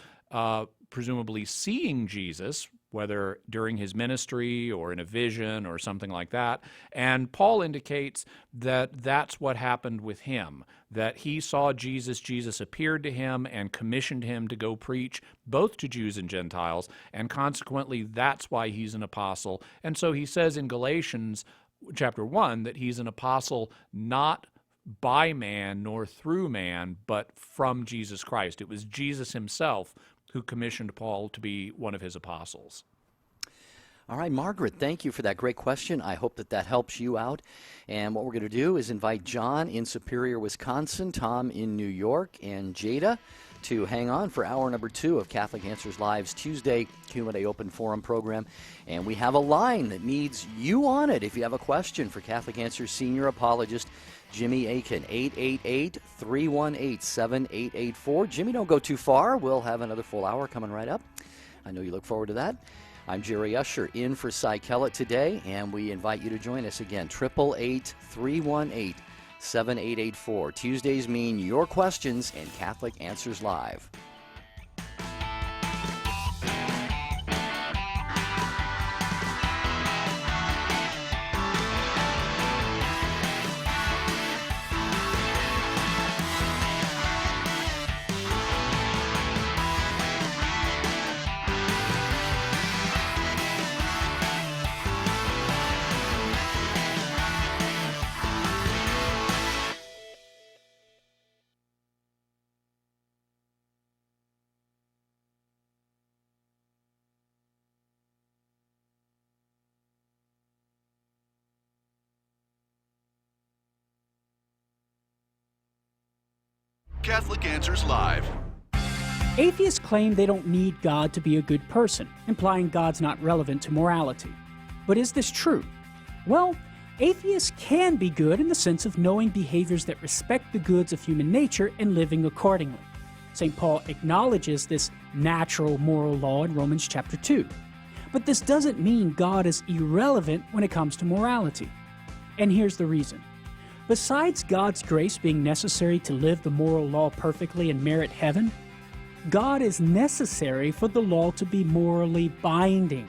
presumably seeing Jesus, whether during his ministry or in a vision or something like that. And Paul indicates that that's what happened with him, that he saw Jesus, Jesus appeared to him and commissioned him to go preach both to Jews and Gentiles, and consequently that's why he's an apostle. And so he says in Galatians, chapter 1 that he's an apostle not by man nor through man, but from Jesus Christ. It was Jesus himself who commissioned Paul to be one of his apostles. All right, Margaret, thank you for that great question. I hope that helps you out. And what we're going to do is invite John in Superior, Wisconsin, Tom in New York, and Jada to hang on for hour number 2 of Catholic Answers Live's Tuesday Q&A Open Forum program. And we have a line that needs you on it. If you have a question for Catholic Answers Senior Apologist Jimmy Akin, 888-318-7884. Jimmy, don't go too far. We'll have another full hour coming right up. I know you look forward to that. I'm Jerry Usher in for Cy Kellett today, and we invite you to join us again, 888-318-7884. Tuesdays mean your questions and Catholic Answers Live. Catholic Answers Live. Atheists claim they don't need God to be a good person, implying God's not relevant to morality. But is this true? Well, atheists can be good in the sense of knowing behaviors that respect the goods of human nature and living accordingly. St. Paul acknowledges this natural moral law in Romans chapter 2. But this doesn't mean God is irrelevant when it comes to morality. And here's the reason. Besides God's grace being necessary to live the moral law perfectly and merit heaven, God is necessary for the law to be morally binding.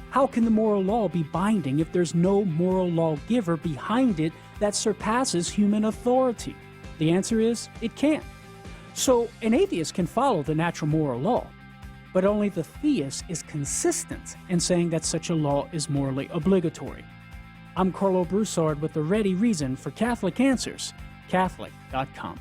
How can the moral law be binding if there's no moral lawgiver behind it that surpasses human authority? The answer is, it can't. So an atheist can follow the natural moral law, but only the theist is consistent in saying that such a law is morally obligatory. I'm Carlo Broussard with the ready reason for Catholic Answers, Catholic.com.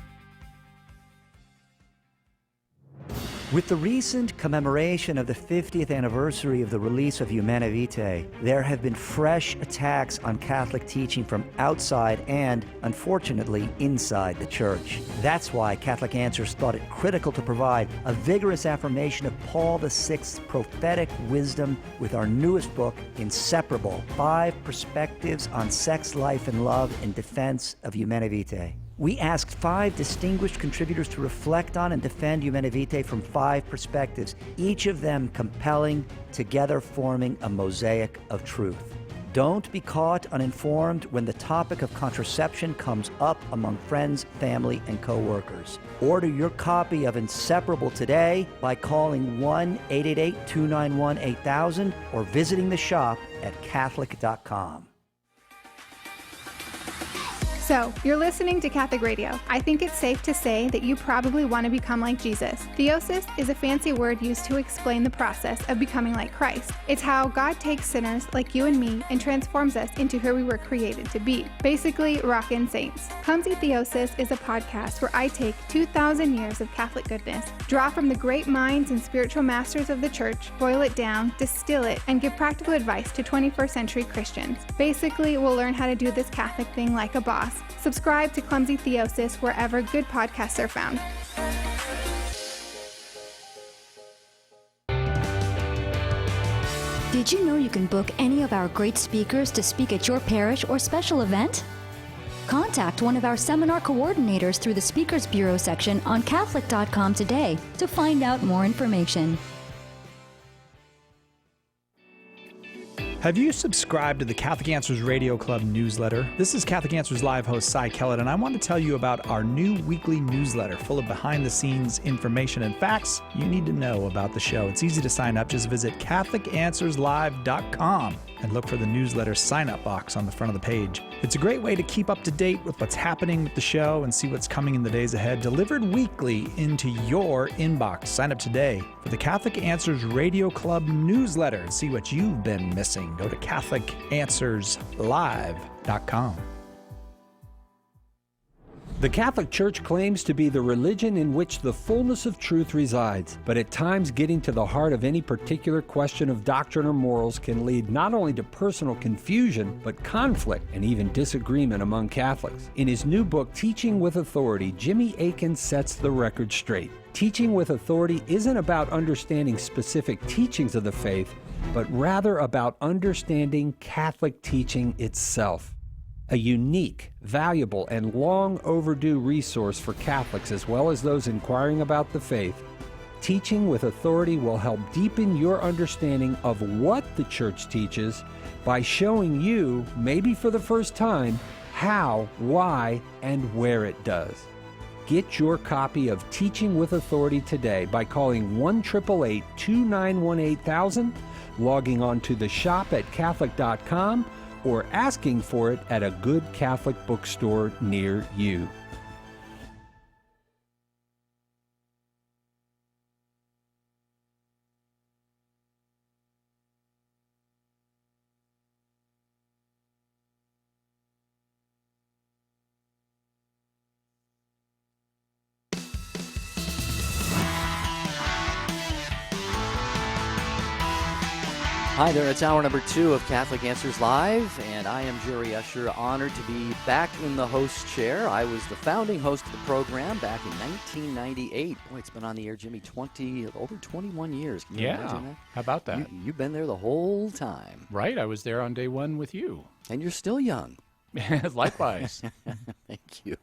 With the recent commemoration of the 50th anniversary of the release of Humanae Vitae, there have been fresh attacks on Catholic teaching from outside and, unfortunately, inside the Church. That's why Catholic Answers thought it critical to provide a vigorous affirmation of Paul VI's prophetic wisdom with our newest book, Inseparable: 5 Perspectives on Sex, Life, and Love in Defense of Humanae Vitae. We asked 5 distinguished contributors to reflect on and defend Humanae Vitae from 5 perspectives, each of them compelling, together forming a mosaic of truth. Don't be caught uninformed when the topic of contraception comes up among friends, family, and co-workers. Order your copy of Inseparable today by calling 1-888-291-8000 or visiting the shop at Catholic.com. So, you're listening to Catholic Radio. I think it's safe to say that you probably want to become like Jesus. Theosis is a fancy word used to explain the process of becoming like Christ. It's how God takes sinners like you and me and transforms us into who we were created to be. Basically, rockin' saints. Clumsy Theosis is a podcast where I take 2,000 years of Catholic goodness, draw from the great minds and spiritual masters of the Church, boil it down, distill it, and give practical advice to 21st century Christians. Basically, we'll learn how to do this Catholic thing like a boss. Subscribe to Clumsy Theosis wherever good podcasts are found. Did you know you can book any of our great speakers to speak at your parish or special event? Contact one of our seminar coordinators through the Speakers Bureau section on Catholic.com today to find out more information. Have you subscribed to the Catholic Answers Radio Club newsletter? This is Catholic Answers Live host Cy Kellett, and I want to tell you about our new weekly newsletter full of behind-the-scenes information and facts you need to know about the show. It's easy to sign up. Just visit CatholicAnswersLive.com and look for the newsletter sign-up box on the front of the page. It's a great way to keep up to date with what's happening with the show and see what's coming in the days ahead, delivered weekly into your inbox. Sign up today for the Catholic Answers Radio Club newsletter and see what you've been missing. listening. Go to CatholicAnswersLive.com. The Catholic Church claims to be the religion in which the fullness of truth resides, but at times getting to the heart of any particular question of doctrine or morals can lead not only to personal confusion, but conflict and even disagreement among Catholics. In his new book, Teaching with Authority, Jimmy Akin sets the record straight. Teaching with Authority isn't about understanding specific teachings of the faith, but rather about understanding Catholic teaching itself. A unique, valuable, and long overdue resource for Catholics as well as those inquiring about the faith, Teaching with Authority will help deepen your understanding of what the Church teaches by showing you, maybe for the first time, how, why, and where it does. Get your copy of Teaching with Authority today by calling 1-888-2918-8000, logging on to the shop at Catholic.com, or asking for it at a good Catholic bookstore near you. Hi there, it's hour number 2 of Catholic Answers Live, and I am Jerry Usher, honored to be back in the host chair. I was the founding host of the program back in 1998. Boy, it's been on the air, Jimmy, over 21 years. Can you imagine that? How about that? You've been there the whole time. Right, I was there on day one with you. And you're still young. Likewise. Thank you.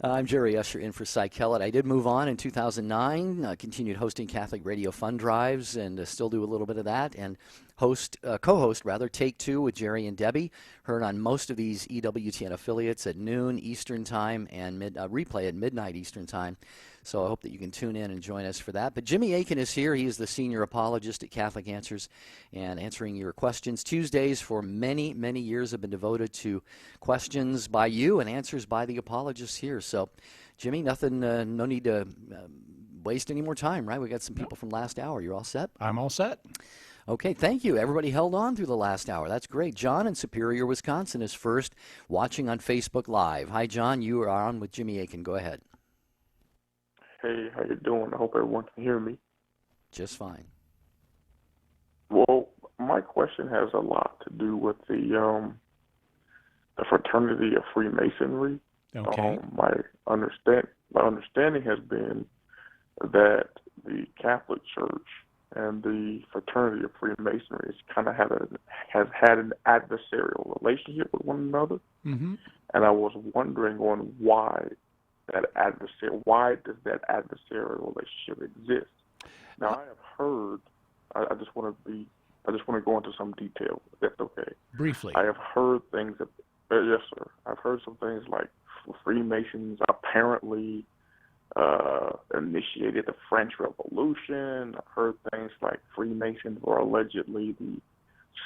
I'm Jerry Usher in for Cy Kellett. I did move on in 2009, continued hosting Catholic radio fund drives, and still do a little bit of that, and co-host Take Two with Jerry and Debbie, heard on most of these EWTN affiliates at noon Eastern Time and replay at midnight Eastern Time. So I hope that you can tune in and join us for that. But Jimmy Akin is here. He is the senior apologist at Catholic Answers and answering your questions. Tuesdays for many, many years have been devoted to questions by you and answers by the apologists here. So, Jimmy, no need to waste any more time, right? We got some people from last hour. You're all set? I'm all set. Okay, thank you. Everybody held on through the last hour. That's great. John in Superior, Wisconsin is first, watching on Facebook Live. Hi, John. You are on with Jimmy Akin. Go ahead. Hey, how you doing? I hope everyone can hear me. Just fine. Well, my question has a lot to do with the fraternity of Freemasonry. Okay. My understanding has been that the Catholic Church and the fraternity of Freemasonry has had an adversarial relationship with one another, and I was wondering on why does that adversarial relationship exist? Now, I have heard. I just want to go into some detail, if that's okay. Briefly. I have heard things that, yes, sir. I've heard some things like Freemasons apparently initiated the French Revolution. I've heard things like Freemasons were allegedly the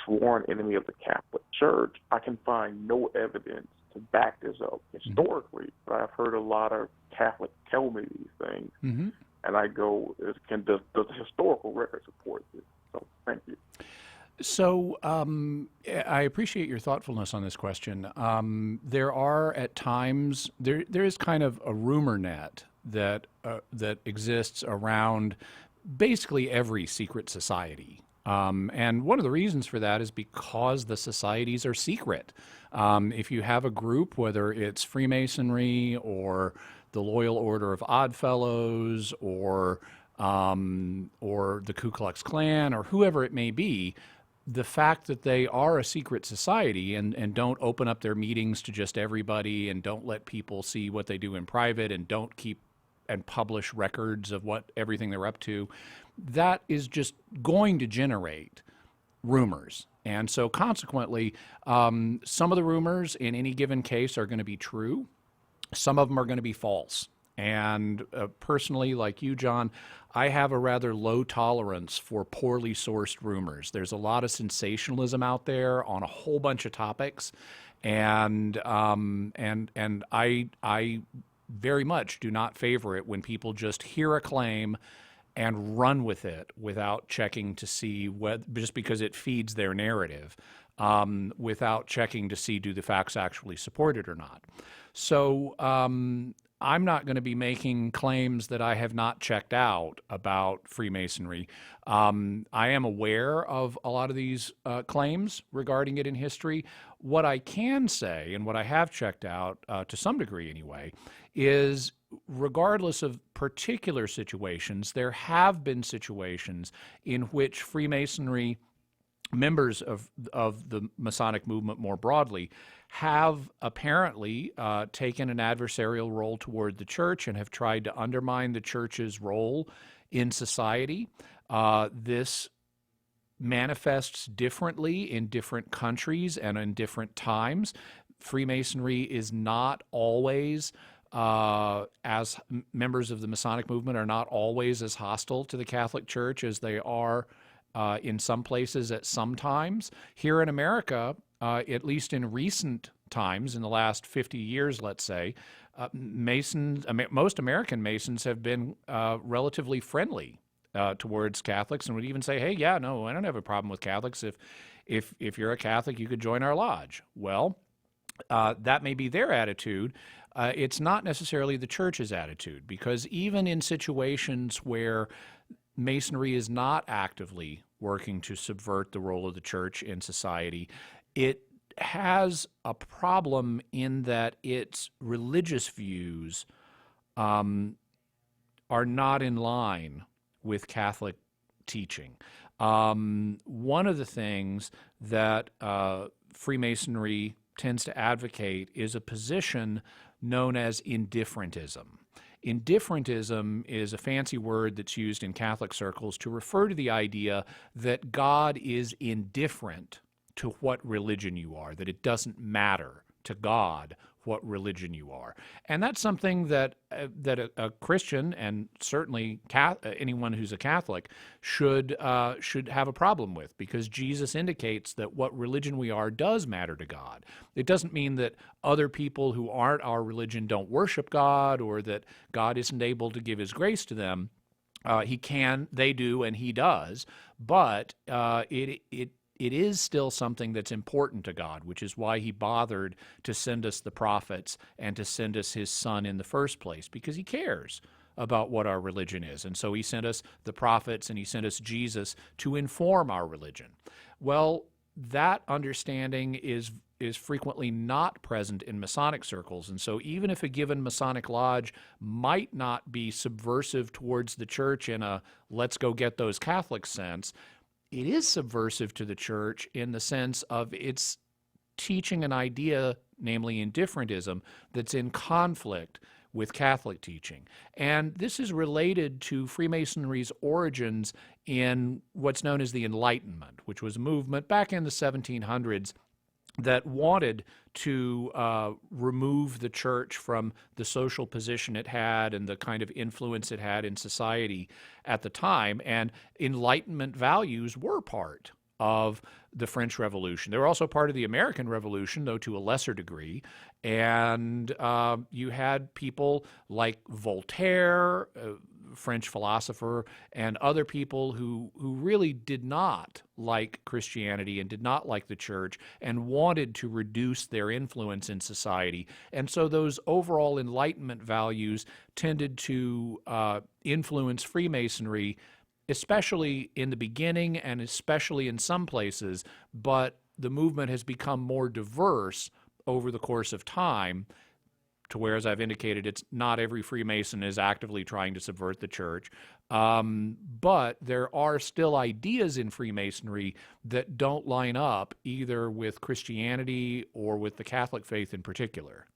sworn enemy of the Catholic Church. I can find no evidence to back this up historically, but I've heard a lot of Catholics tell me these things, and I go, does the historical record support this? So, thank you. So I appreciate your thoughtfulness on this question. There are at times, there is kind of a rumor net that exists around basically every secret society. And one of the reasons for that is because the societies are secret. If you have a group, whether it's Freemasonry or the Loyal Order of Oddfellows or the Ku Klux Klan or whoever it may be, the fact that they are a secret society and don't open up their meetings to just everybody and don't let people see what they do in private and don't keep and publish records of everything they're up to, that is just going to generate rumors. And so consequently, some of the rumors in any given case are going to be true. Some of them are going to be false. And personally, like you, John, I have a rather low tolerance for poorly sourced rumors. There's a lot of sensationalism out there on a whole bunch of topics, and I very much do not favor it when people just hear a claim and run with it without checking to see just because it feeds their narrative, without checking to see do the facts actually support it or not. So I'm not going to be making claims that I have not checked out about Freemasonry. I am aware of a lot of these claims regarding it in history. What I can say, and what I have checked out to some degree anyway, is regardless of particular situations, there have been situations in which Freemasonry, members of the Masonic movement more broadly, have apparently taken an adversarial role toward the church and have tried to undermine the church's role in society. This manifests differently in different countries and in different times. Freemasonry is not always, as members of the Masonic movement are not always as hostile to the Catholic Church as they are in some places at some times. Here in America, at least in recent times, in the last 50 years, let's say, most American Masons have been relatively friendly towards Catholics, and would even say, hey, yeah, no, I don't have a problem with Catholics. If you're a Catholic, you could join our lodge. Well, that may be their attitude. It's not necessarily the church's attitude, because even in situations where Masonry is not actively working to subvert the role of the church in society, it has a problem in that its religious views are not in line with Catholic teaching. One of the things that Freemasonry tends to advocate is a position known as indifferentism. Indifferentism is a fancy word that's used in Catholic circles to refer to the idea that God is indifferent to what religion you are, that it doesn't matter to God what religion you are. And that's something that a Christian, and certainly anyone who's a Catholic, should have a problem with, because Jesus indicates that what religion we are does matter to God. It doesn't mean that other people who aren't our religion don't worship God, or that God isn't able to give his grace to them. He can, they do, and he does, but it is still something that's important to God, which is why he bothered to send us the prophets and to send us his son in the first place, because he cares about what our religion is. And so he sent us the prophets and he sent us Jesus to inform our religion. Well, that understanding is frequently not present in Masonic circles. And so even if a given Masonic lodge might not be subversive towards the church in a let's go get those Catholics sense, it is subversive to the church in the sense of it's teaching an idea, namely indifferentism, that's in conflict with Catholic teaching. And this is related to Freemasonry's origins in what's known as the Enlightenment, which was a movement back in the 1700s that wanted to remove the church from the social position it had and the kind of influence it had in society at the time. And Enlightenment values were part of the French Revolution. They were also part of the American Revolution, though to a lesser degree. And you had people like Voltaire, French philosopher, and other people who really did not like Christianity and did not like the church and wanted to reduce their influence in society. And so those overall Enlightenment values tended to influence Freemasonry, especially in the beginning and especially in some places, but the movement has become more diverse over the course of time, to where, as I've indicated, it's not every Freemason is actively trying to subvert the church. But there are still ideas in Freemasonry that don't line up either with Christianity or with the Catholic faith in particular.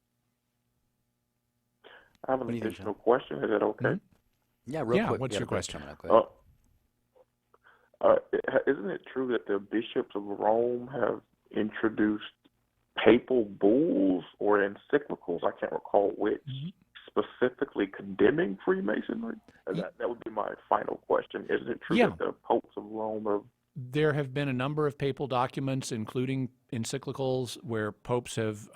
I have an additional question. Is that okay? Mm-hmm. Yeah, real quick. What's your question? Isn't it true that the bishops of Rome have introduced papal bulls or encyclicals, I can't recall which, specifically condemning Freemasonry? That would be my final question. Isn't it true that the popes of Rome have... There have been a number of papal documents, including encyclicals, where popes have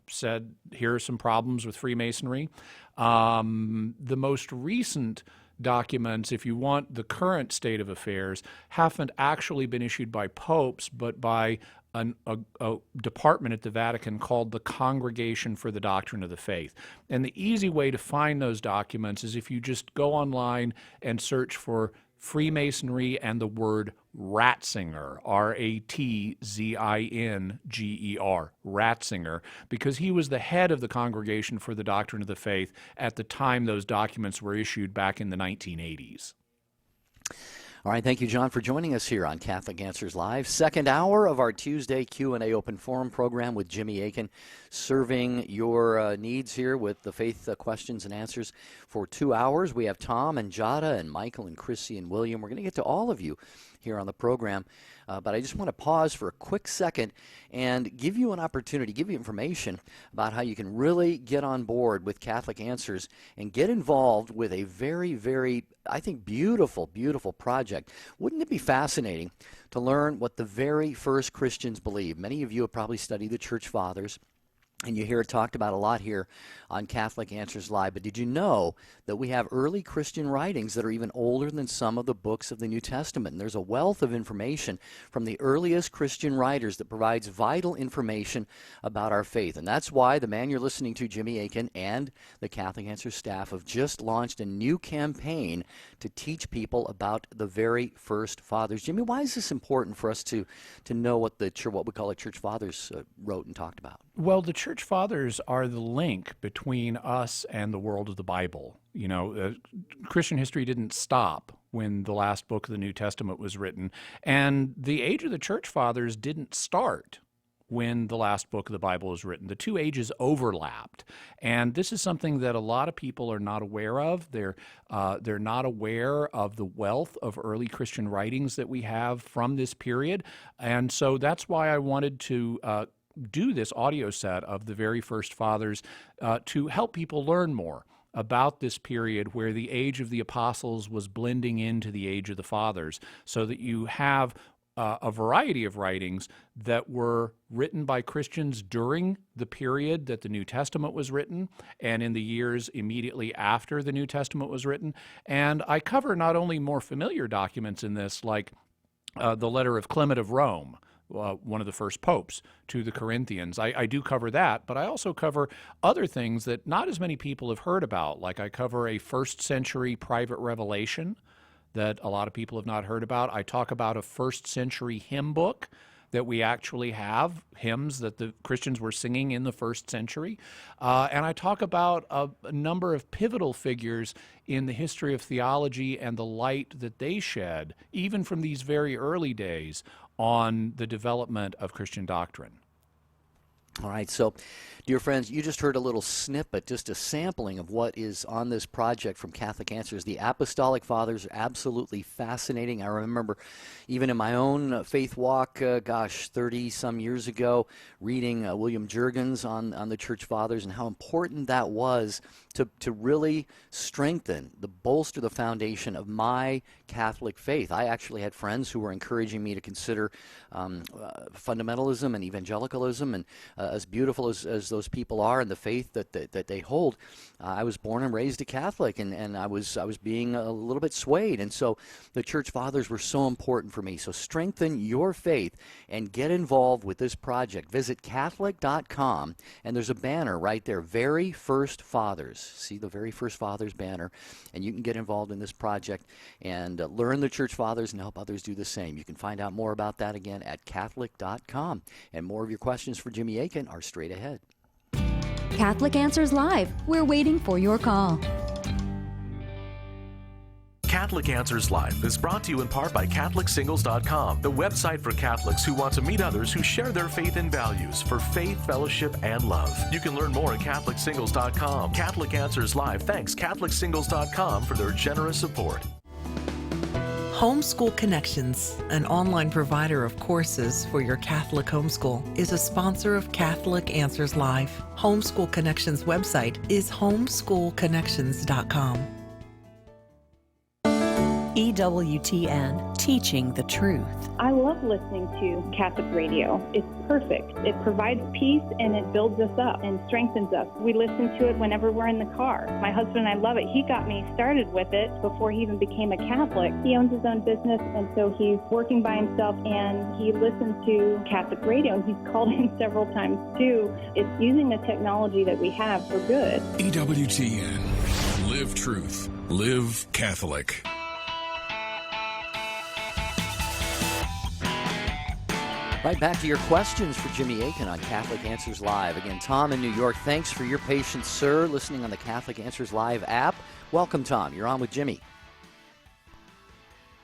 said, here are some problems with Freemasonry. The most recent documents, if you want the current state of affairs, haven't actually been issued by popes, but by a department at the Vatican called the Congregation for the Doctrine of the Faith. And the easy way to find those documents is if you just go online and search for Freemasonry and the word Ratzinger, R-A-T-Z-I-N-G-E-R, Ratzinger, because he was the head of the Congregation for the Doctrine of the Faith at the time those documents were issued back in the 1980s. All right, thank you, John, for joining us here on Catholic Answers Live. Second hour of our Tuesday Q&A Open Forum program with Jimmy Akin, serving your needs here with the faith questions and answers for 2 hours. We have Tom and Jada and Michael and Chrissy and William. We're going to get to all of you here on the program, but I just want to pause for a quick second and give you an opportunity, give you information about how you can really get on board with Catholic Answers and get involved with a very, very, I think, beautiful, beautiful project. Wouldn't it be fascinating to learn what the very first Christians believed? Many of you have probably studied the Church Fathers, and you hear it talked about a lot here on Catholic Answers Live. But did you know that we have early Christian writings that are even older than some of the books of the New Testament? And there's a wealth of information from the earliest Christian writers that provides vital information about our faith. And that's why the man you're listening to, Jimmy Akin, and the Catholic Answers staff have just launched a new campaign to teach people about the very first fathers. Jimmy, why is this important for us to know what we call the Church Fathers wrote and talked about? Well, the Church Fathers are the link between us and the world of the Bible. You know, Christian history didn't stop when the last book of the New Testament was written, and the age of the Church Fathers didn't start when the last book of the Bible was written. The two ages overlapped, and this is something that a lot of people are not aware of. They're not aware of the wealth of early Christian writings that we have from this period, and so that's why I wanted to do this audio set of the very first fathers to help people learn more about this period where the age of the apostles was blending into the age of the fathers, so that you have a variety of writings that were written by Christians during the period that the New Testament was written and in the years immediately after the New Testament was written. And I cover not only more familiar documents in this, like the letter of Clement of Rome, one of the first popes, to the Corinthians. I do cover that, but I also cover other things that not as many people have heard about. Like I cover a first century private revelation that a lot of people have not heard about. I talk about a first century hymn book that we actually have, hymns that the Christians were singing in the first century. And I talk about a number of pivotal figures in the history of theology and the light that they shed, even from these very early days, on the development of Christian doctrine. All right, so, dear friends, you just heard a little snippet, just a sampling of what is on this project from Catholic Answers. The Apostolic Fathers are absolutely fascinating. I remember even in my own faith walk, 30-some years ago, reading William Jurgens on the Church Fathers and how important that was to really strengthen, bolster the foundation of my Catholic faith. I actually had friends who were encouraging me to consider fundamentalism and evangelicalism, and as beautiful as those people are and the faith that they hold, I was born and raised a Catholic, and I was being a little bit swayed, and so the Church Fathers were so important for me. So strengthen your faith and get involved with this project. Visit Catholic.com, and there's a banner right there, Very First Fathers. See the Very First Fathers banner, and you can get involved in this project and learn the Church Fathers and help others do the same. You can find out more about that again at Catholic.com. And more of your questions for Jimmy Akin are straight ahead. Catholic Answers Live. We're waiting for your call. Catholic Answers Live is brought to you in part by CatholicSingles.com, the website for Catholics who want to meet others who share their faith and values for faith, fellowship, and love. You can learn more at CatholicSingles.com. Catholic Answers Live thanks CatholicSingles.com for their generous support. Homeschool Connections, an online provider of courses for your Catholic homeschool, is a sponsor of Catholic Answers Live. Homeschool Connections website is homeschoolconnections.com. EWTN teaching the truth. I love listening to Catholic radio. It's perfect. It provides peace and it builds us up and strengthens us. We listen to it whenever we're in the car. My husband and I love it. He got me started with it before he even became a Catholic. He owns his own business, and so he's working by himself, and he listens to Catholic radio, and he's called in several times too. It's using the technology that we have for good. EWTN. Live truth. Live Catholic. Right back to your questions for Jimmy Akin on Catholic Answers Live. Again, Tom in New York, thanks for your patience, sir, listening on the Catholic Answers Live app. Welcome, Tom. You're on with Jimmy.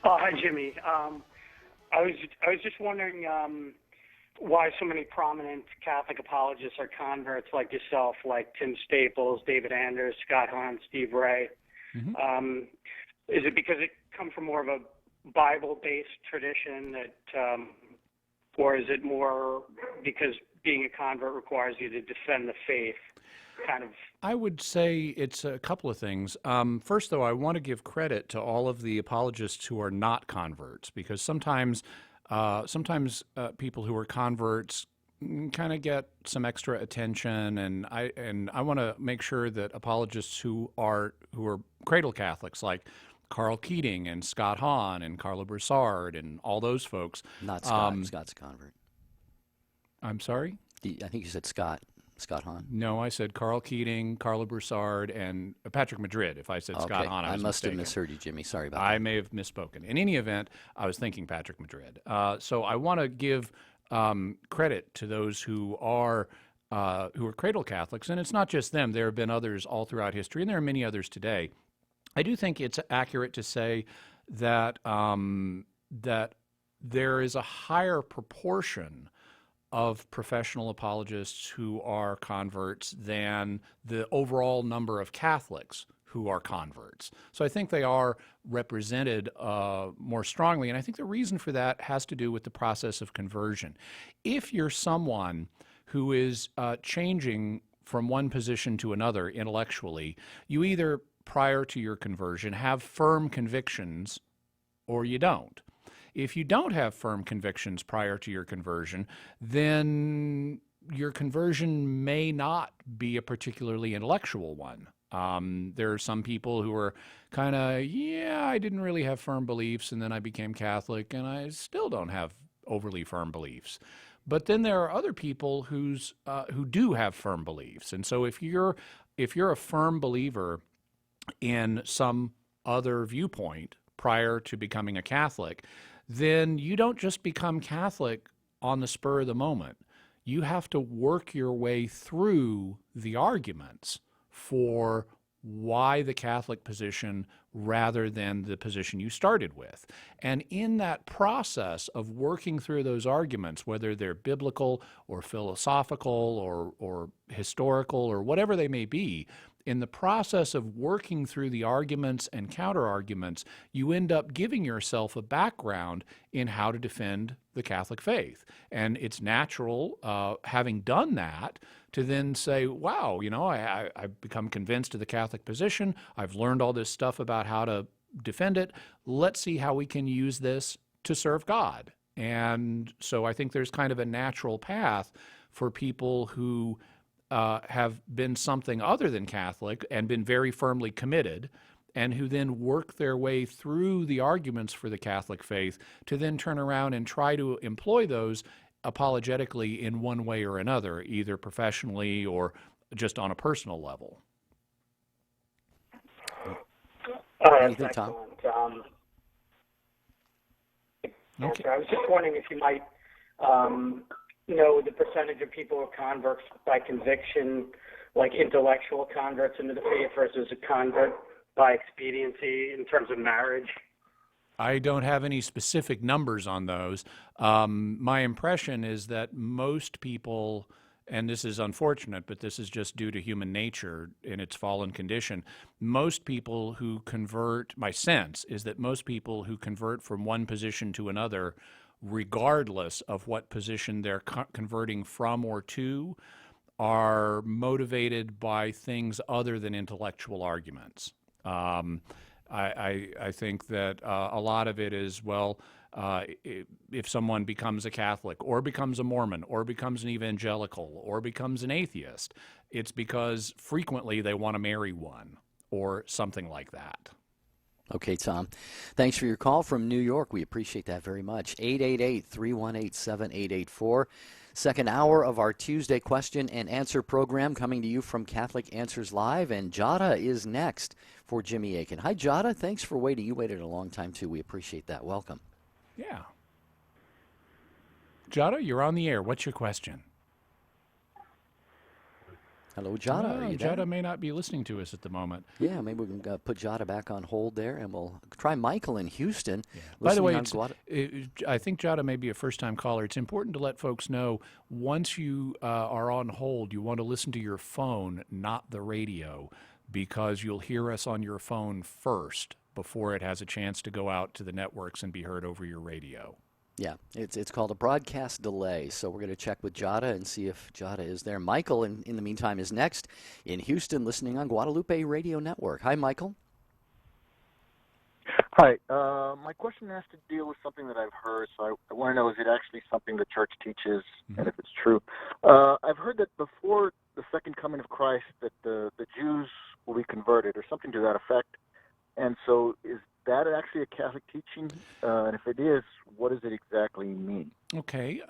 Hi, Jimmy. I was just wondering why so many prominent Catholic apologists are converts like yourself, like Tim Staples, David Anders, Scott Hahn, Steve Ray. Mm-hmm. Is it because it comes from more of a Bible-based tradition that, or is it more because being a convert requires you to defend the faith? Kind of. I would say it's a couple of things. First, though, I want to give credit to all of the apologists who are not converts, because sometimes people who are converts kind of get some extra attention, and I want to make sure that apologists who are cradle Catholics, like Carl Keating and Scott Hahn and Carla Broussard and all those folks. Not Scott. Scott's a convert. I'm sorry? I think you said Scott Hahn. No, I said Carl Keating, Carla Broussard, and Patrick Madrid. If I said Scott Hahn, I was must mistaken. have misheard you, Jimmy. Sorry about that. I may have misspoken. In any event, I was thinking Patrick Madrid. So I want to give credit to those who are cradle Catholics, and it's not just them. There have been others all throughout history, and there are many others today. I do think it's accurate to say that that there is a higher proportion of professional apologists who are converts than the overall number of Catholics who are converts. So I think they are represented more strongly, and I think the reason for that has to do with the process of conversion. If you're someone who is changing from one position to another intellectually, you either prior to your conversion have firm convictions or you don't. If you don't have firm convictions prior to your conversion, then your conversion may not be a particularly intellectual one. There are some people who are kind of, I didn't really have firm beliefs, and then I became Catholic, and I still don't have overly firm beliefs. But then there are other people who do have firm beliefs. And so if you're a firm believer in some other viewpoint prior to becoming a Catholic, then you don't just become Catholic on the spur of the moment. You have to work your way through the arguments for why the Catholic position rather than the position you started with. And in that process of working through those arguments, whether they're biblical or philosophical or historical or whatever they may be, in the process of working through the arguments and counter-arguments, you end up giving yourself a background in how to defend the Catholic faith. And it's natural, having done that, to then say, wow, I've become convinced of the Catholic position. I've learned all this stuff about how to defend it. Let's see how we can use this to serve God. And so I think there's kind of a natural path for people who have been something other than Catholic and been very firmly committed, and who then work their way through the arguments for the Catholic faith to then turn around and try to employ those apologetically in one way or another, either professionally or just on a personal level. That's excellent. Okay. I was just wondering if you might know the percentage of people who are converts by conviction, like intellectual converts into the faith versus a convert by expediency in terms of marriage. I don't have any specific numbers on those. My impression is that most people, and this is unfortunate, but this is just due to human nature in its fallen condition, most people who convert, my sense is that most people who convert from one position to another, regardless of what position they're converting from or to, are motivated by things other than intellectual arguments. I think that a lot of it is, well, if someone becomes a Catholic or becomes a Mormon or becomes an evangelical or becomes an atheist, it's because frequently they want to marry one or something like that. Okay, Tom. Thanks for your call from New York. We appreciate that very much. 888-318-7884. Second hour of our Tuesday question and answer program coming to you from Catholic Answers Live. And Jada is next for Jimmy Akin. Hi, Jada. Thanks for waiting. You waited a long time, too. We appreciate that. Welcome. Yeah. Jada, you're on the air. What's your question? Hello, Jada. Are you there? Jada may not be listening to us at the moment. Yeah, maybe we can put Jada back on hold there, and we'll try Michael in Houston. Yeah. By the way, I think Jada may be a first-time caller. It's important to let folks know once you are on hold, you want to listen to your phone, not the radio, because you'll hear us on your phone first before it has a chance to go out to the networks and be heard over your radio. Yeah, it's called a broadcast delay, so we're going to check with Jada and see if Jada is there. Michael, in the meantime, is next in Houston listening on Guadalupe Radio Network. Hi, Michael. Hi. My question has to deal with something that I've heard, so I want to know, is it actually something the church teaches, and if it's true? I've heard that before the second coming of Christ that the Jews will be converted, or something to that effect. And so is that actually a Catholic teaching? And if it is, what does it exactly mean? Okay.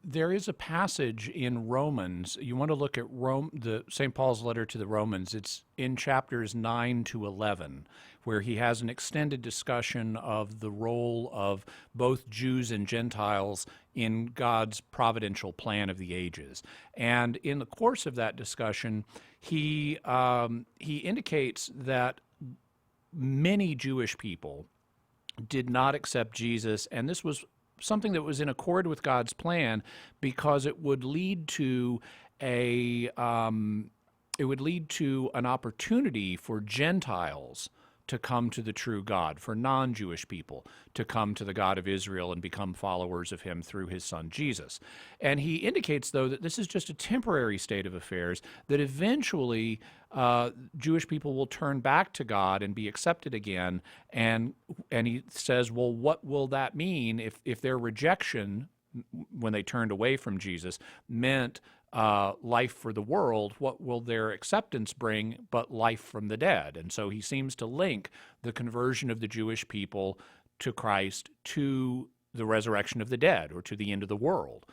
There is a passage in Romans. You want to look at the St. Paul's letter to the Romans. It's in chapters 9 to 11, where he has an extended discussion of the role of both Jews and Gentiles in God's providential plan of the ages. And in the course of that discussion, he indicates that many Jewish people did not accept Jesus, and this was something that was in accord with God's plan because it would lead to an opportunity for Gentiles to come to the true God, for non-Jewish people to come to the God of Israel and become followers of him through his son Jesus. And he indicates, though, that this is just a temporary state of affairs, that eventually Jewish people will turn back to God and be accepted again. And he says, well, what will that mean if their rejection, when they turned away from Jesus, meant life for the world? What will their acceptance bring but life from the dead? And so he seems to link the conversion of the Jewish people to Christ to the resurrection of the dead, or to the end of the world.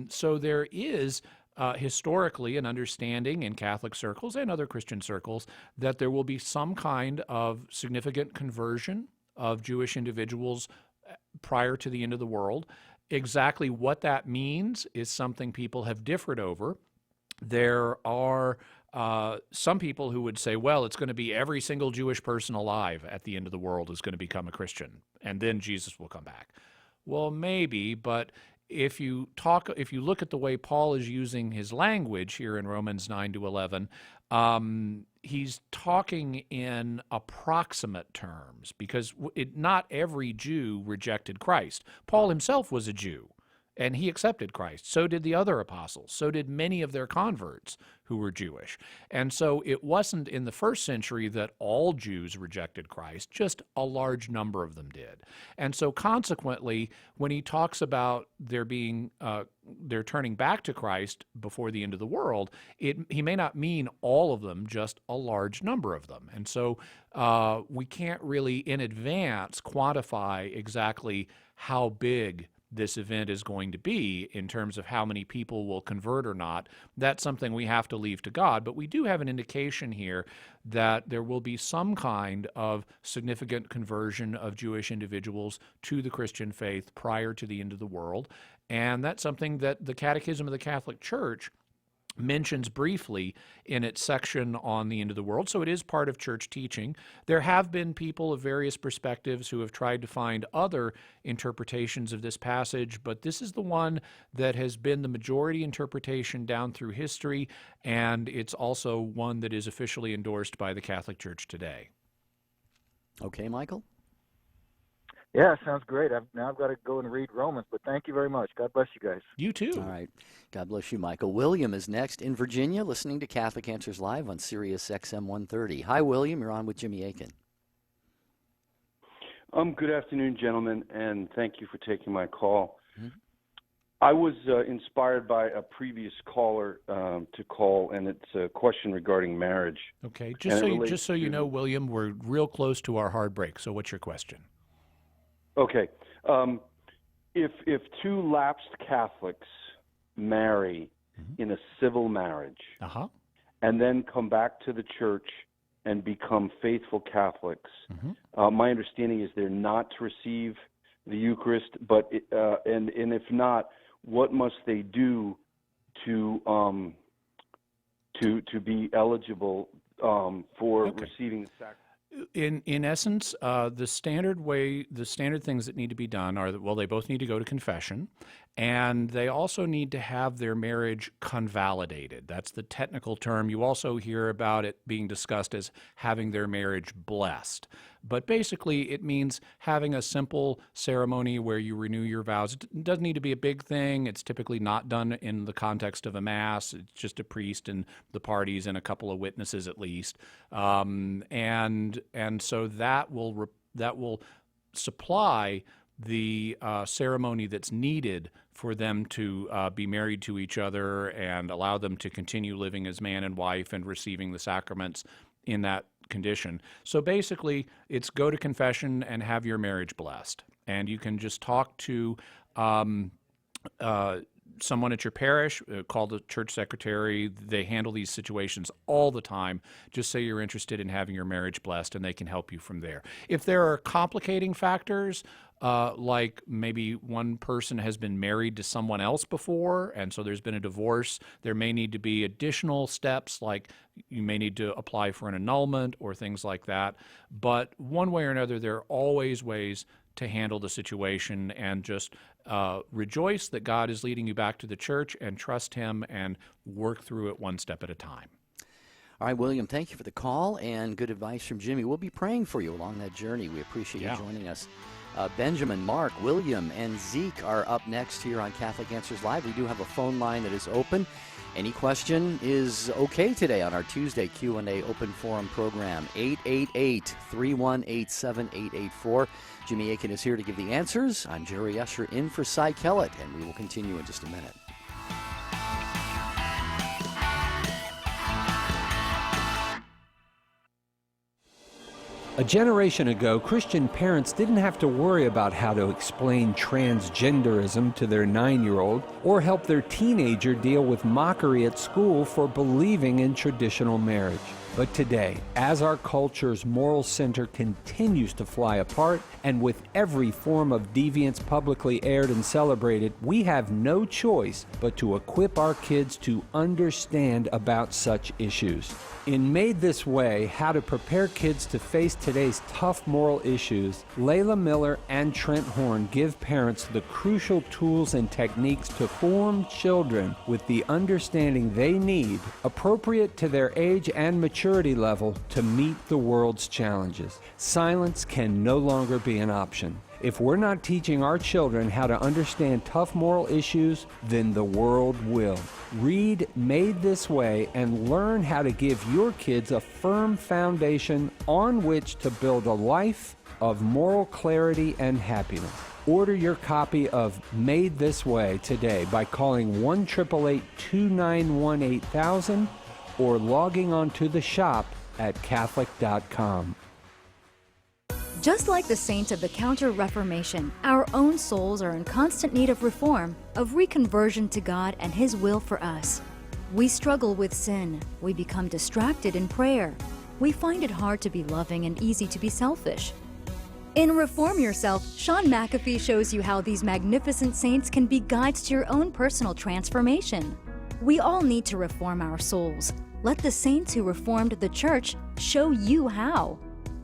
So there is historically an understanding in Catholic circles and other Christian circles that there will be some kind of significant conversion of Jewish individuals prior to the end of the world. Exactly what that means is something people have differed over. There are some people who would say, well, it's going to be every single Jewish person alive at the end of the world is going to become a Christian, and then Jesus will come back. Well, maybe, but if you look at the way Paul is using his language here in Romans 9 to 11, he's talking in approximate terms, because not every Jew rejected Christ. Paul himself was a Jew, and he accepted Christ. So did the other apostles. So did many of their converts who were Jewish. And so it wasn't in the first century that all Jews rejected Christ, just a large number of them did. And so consequently, when he talks about their turning back to Christ before the end of the world, he may not mean all of them, just a large number of them. And so we can't really in advance quantify exactly how big this event is going to be in terms of how many people will convert or not. That's something we have to leave to God, but we do have an indication here that there will be some kind of significant conversion of Jewish individuals to the Christian faith prior to the end of the world, and that's something that the Catechism of the Catholic Church mentions briefly in its section on the end of the world, so it is part of church teaching. There have been people of various perspectives who have tried to find other interpretations of this passage, but this is the one that has been the majority interpretation down through history, and it's also one that is officially endorsed by the Catholic Church today. Okay, Michael? Yeah, sounds great. Now I've got to go and read Romans, but thank you very much. God bless you guys. You too. All right. God bless you, Michael. William is next in Virginia, listening to Catholic Answers Live on Sirius XM 130. Hi, William. You're on with Jimmy Akin. Good afternoon, gentlemen, and thank you for taking my call. Mm-hmm. I was inspired by a previous caller to call, and it's a question regarding marriage. Okay, just so you know, William, we're real close to our hard break. So, what's your question? Okay, if two lapsed Catholics marry in a civil marriage, and then come back to the church and become faithful Catholics, my understanding is they're not to receive the Eucharist, but and if not, what must they do to be eligible for receiving the sacrament? In essence, the standard things that need to be done are that, well, they both need to go to confession, and they also need to have their marriage convalidated. That's the technical term. You also hear about it being discussed as having their marriage blessed. But basically, it means having a simple ceremony where you renew your vows. It doesn't need to be a big thing. It's typically not done in the context of a mass. It's just a priest and the parties and a couple of witnesses at least. And so that will supply the ceremony that's needed for them to be married to each other and allow them to continue living as man and wife and receiving the sacraments in that condition. So basically, it's go to confession and have your marriage blessed. And you can just talk to someone at your parish, call the church secretary. They handle these situations all the time. Just say you're interested in having your marriage blessed, and they can help you from there. If there are complicating factors, like maybe one person has been married to someone else before, and so there's been a divorce, there may need to be additional steps, like you may need to apply for an annulment or things like that. But one way or another, there are always ways to handle the situation, and just rejoice that God is leading you back to the church and trust Him and work through it one step at a time. All right, William, thank you for the call and good advice from Jimmy. We'll be praying for you along that journey. We appreciate you joining us. Benjamin, Mark, William, and Zeke are up next here on Catholic Answers Live. We do have a phone line that is open. Any question is okay today on our Tuesday Q&A open forum program, 888-318-7884. Jimmy Akin is here to give the answers. I'm Jerry Escher in for Cy Kellett, and we will continue in just a minute. A generation ago, Christian parents didn't have to worry about how to explain transgenderism to their 9-year-old or help their teenager deal with mockery at school for believing in traditional marriage. But today, as our culture's moral center continues to fly apart, and with every form of deviance publicly aired and celebrated, we have no choice but to equip our kids to understand about such issues. In Made This Way, How to Prepare Kids to Face Today's Tough Moral Issues, Layla Miller and Trent Horn give parents the crucial tools and techniques to form children with the understanding they need, appropriate to their age and maturity level, to meet the world's challenges. Silence can no longer be an option. If we're not teaching our children how to understand tough moral issues, then the world will. Read Made This Way and learn how to give your kids a firm foundation on which to build a life of moral clarity and happiness. Order your copy of Made This Way today by calling 1-888-291-8000 or logging on to the shop at Catholic.com. Just like the saints of the Counter-Reformation, our own souls are in constant need of reform, of reconversion to God and His will for us. We struggle with sin. We become distracted in prayer. We find it hard to be loving and easy to be selfish. In Reform Yourself, Sean McAfee shows you how these magnificent saints can be guides to your own personal transformation. We all need to reform our souls. Let the saints who reformed the church show you how.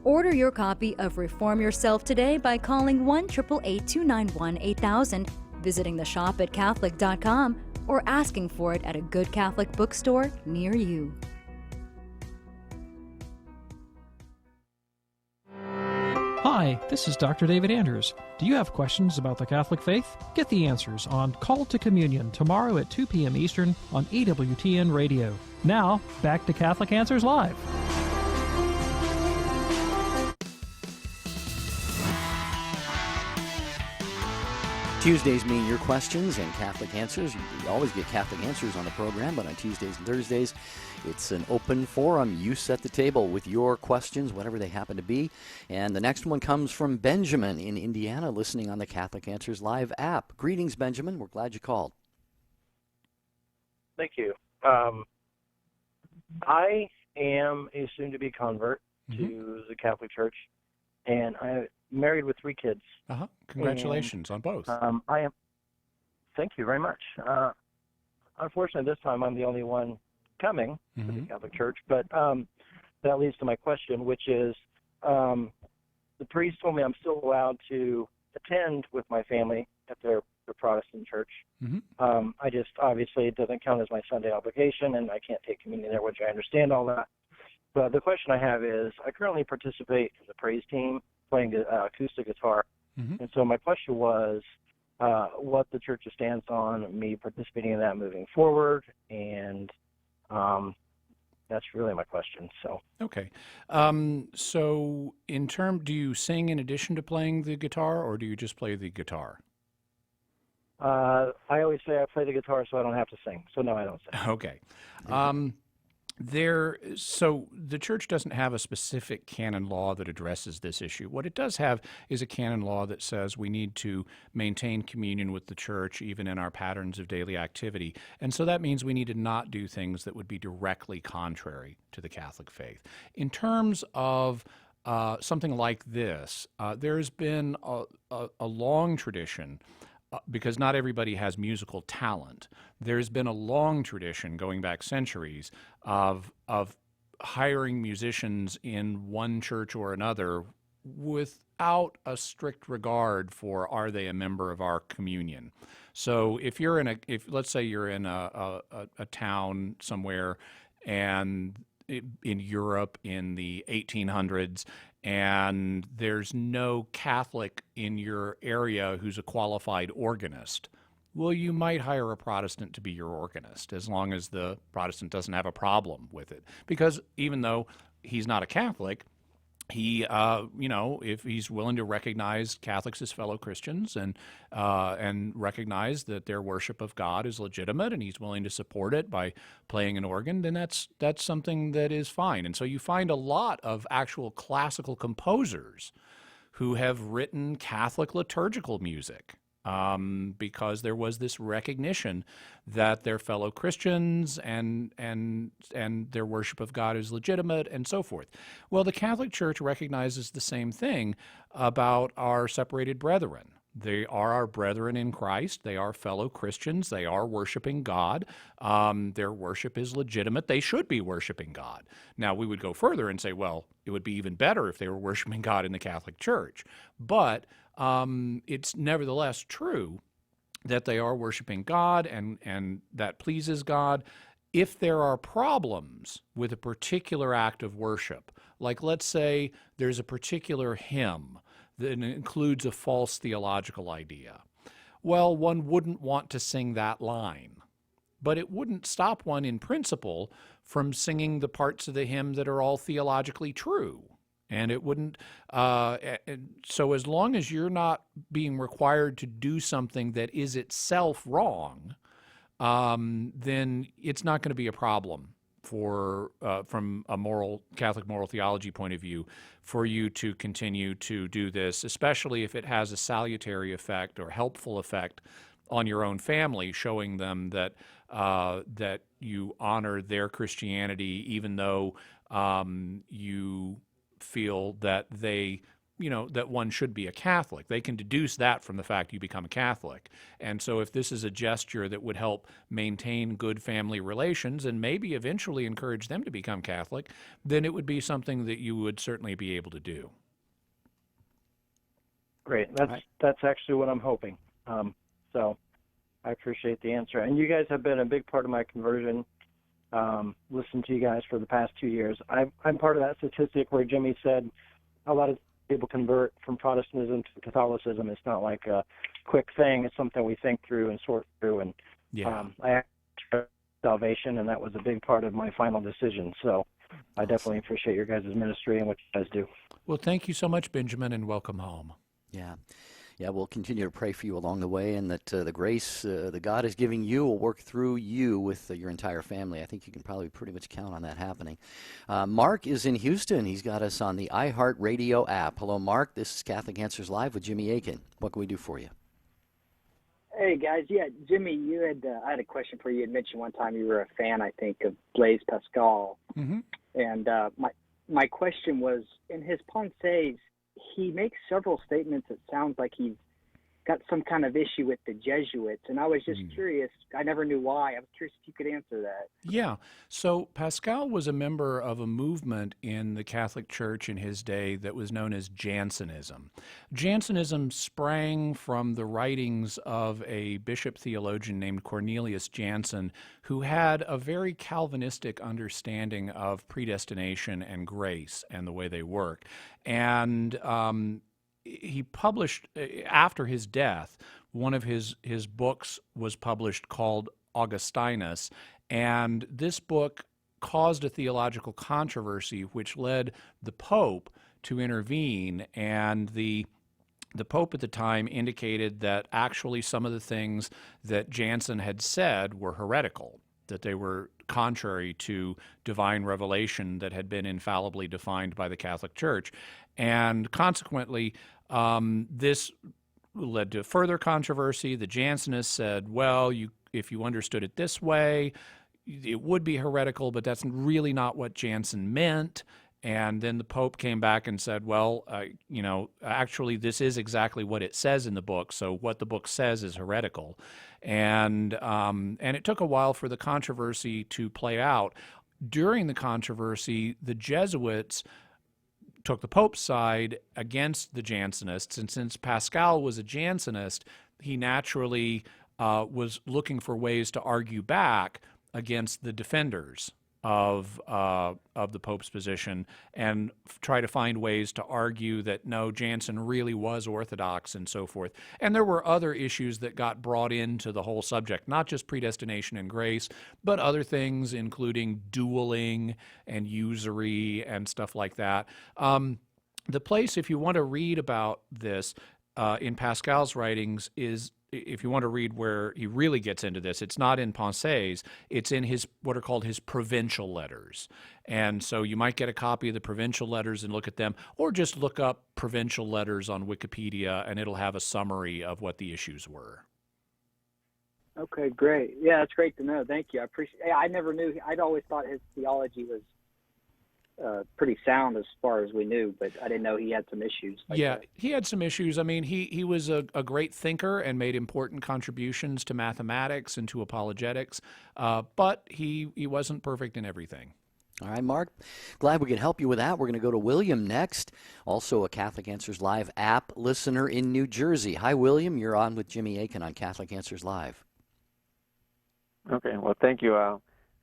Order your copy of Reform Yourself today by calling 1-888-291-8000, visiting the shop at Catholic.com, or asking for it at a good Catholic bookstore near you. Hi, this is Dr. David Anders. Do you have questions about the Catholic faith? Get the answers on Call to Communion tomorrow at 2 p.m. Eastern on EWTN Radio. Now, back to Catholic Answers Live. Tuesdays mean your questions and Catholic answers. We always get Catholic answers on the program, but on Tuesdays and Thursdays, it's an open forum. You set the table with your questions, whatever they happen to be. And the next one comes from Benjamin in Indiana, listening on the Catholic Answers Live app. Greetings, Benjamin. We're glad you called. Thank you. I am a soon-to-be convert to the Catholic Church, and I'm married with 3 kids. Congratulations on both. I am. Thank you very much. Unfortunately, this time I'm the only one coming to the Catholic Church, but that leads to my question, which is, the priest told me I'm still allowed to attend with my family at their Protestant church. I just, obviously, it doesn't count as my Sunday obligation, and I can't take communion there, which I understand all that. But the question I have is, I currently participate in the praise team, playing the acoustic guitar. And so my question was what the church stands on me participating in that moving forward, and that's really my question. So okay. So do you sing in addition to playing the guitar, or do you just play the guitar? I always say I play the guitar so I don't have to sing. So no, I don't sing. Okay. So the church doesn't have a specific canon law that addresses this issue. What it does have is a canon law that says we need to maintain communion with the church even in our patterns of daily activity. And so that means we need to not do things that would be directly contrary to the Catholic faith. In terms of something like this, there's been a long tradition, because not everybody has musical talent. There's been a long tradition going back centuries of hiring musicians in one church or another without a strict regard for are they a member of our communion. So if let's say you're in a town somewhere and in Europe in the 1800s, and there's no Catholic in your area who's a qualified organist, well, you might hire a Protestant to be your organist, as long as the Protestant doesn't have a problem with it. Because even though he's not a Catholic, he, if he's willing to recognize Catholics as fellow Christians and recognize that their worship of God is legitimate, and he's willing to support it by playing an organ, then that's something that is fine. And so you find a lot of actual classical composers who have written Catholic liturgical music. Because there was this recognition that they're fellow Christians and their worship of God is legitimate and so forth. Well, the Catholic Church recognizes the same thing about our separated brethren. They are our brethren in Christ. They are fellow Christians. They are worshiping God. Their worship is legitimate. They should be worshiping God. Now, we would go further and say, well, it would be even better if they were worshiping God in the Catholic Church. But it's nevertheless true that they are worshiping God and that pleases God. If there are problems with a particular act of worship, like let's say there's a particular hymn that includes a false theological idea, well, one wouldn't want to sing that line. But it wouldn't stop one in principle from singing the parts of the hymn that are all theologically true. And it wouldn't, so as long as you're not being required to do something that is itself wrong, then it's not going to be a problem from a Catholic moral theology point of view for you to continue to do this, especially if it has a salutary effect or helpful effect on your own family, showing them that you honor their Christianity, even though you feel that that one should be a Catholic. They can deduce that from the fact you become a Catholic. And so if this is a gesture that would help maintain good family relations and maybe eventually encourage them to become Catholic, then it would be something that you would certainly be able to do. Great. That's actually what I'm hoping. So I appreciate the answer. And you guys have been a big part of my conversion. Listened to you guys for the past 2 years. I'm part of that statistic where Jimmy said a lot of people convert from Protestantism to Catholicism. It's not like a quick thing. It's something we think through and sort through. And I asked salvation, and that was a big part of my final decision. So I definitely appreciate your guys' ministry and what you guys do. Well, thank you so much, Benjamin, and welcome home. Yeah. Yeah, we'll continue to pray for you along the way, and that the grace that God is giving you will work through you with your entire family. I think you can probably pretty much count on that happening. Mark is in Houston. He's got us on the iHeartRadio app. Hello, Mark. This is Catholic Answers Live with Jimmy Akin. What can we do for you? Hey, guys. Yeah, Jimmy, I had a question for you. You had mentioned one time you were a fan, I think, of Blaise Pascal. Mm-hmm. And my question was, in his Pensées, he makes several statements that sounds like he's got some kind of issue with the Jesuits. And I was just curious. I never knew why. I was curious if you could answer that. Yeah. So Pascal was a member of a movement in the Catholic Church in his day that was known as Jansenism. Jansenism sprang from the writings of a bishop theologian named Cornelius Jansen, who had a very Calvinistic understanding of predestination and grace and the way they work. And he published, after his death, one of his books was published called Augustinus, and this book caused a theological controversy which led the Pope to intervene, and the Pope at the time indicated that actually some of the things that Jansen had said were heretical, that they were contrary to divine revelation that had been infallibly defined by the Catholic Church. And consequently, this led to further controversy. The Jansenists said, well, if you understood it this way, it would be heretical, but that's really not what Jansen meant. And then the Pope came back and said, well, actually, this is exactly what it says in the book. So what the book says is heretical. And it took a while for the controversy to play out. During the controversy, the Jesuits took the Pope's side against the Jansenists. And since Pascal was a Jansenist, he naturally was looking for ways to argue back against the defenders of the Pope's position and try to find ways to argue that, no, Jansen really was Orthodox and so forth. And there were other issues that got brought into the whole subject, not just predestination and grace, but other things, including dueling and usury and stuff like that. The place, if you want to read about this in Pascal's writings, is, if you want to read where he really gets into this, it's not in Pensées, it's in his what are called his provincial letters. And so you might get a copy of the provincial letters and look at them, or just look up provincial letters on Wikipedia, and it'll have a summary of what the issues were. Okay, great. Yeah, that's great to know. Thank you. I appreciate. I never knew. I'd always thought his theology was pretty sound as far as we knew, but I didn't know he had some issues. He had some issues. I mean, he was a great thinker and made important contributions to mathematics and to apologetics, but he wasn't perfect in everything. All right, Mark. Glad we could help you with that. We're going to go to William next, also a Catholic Answers Live app listener in New Jersey. Hi, William. You're on with Jimmy Akin on Catholic Answers Live. Okay. Well, thank you.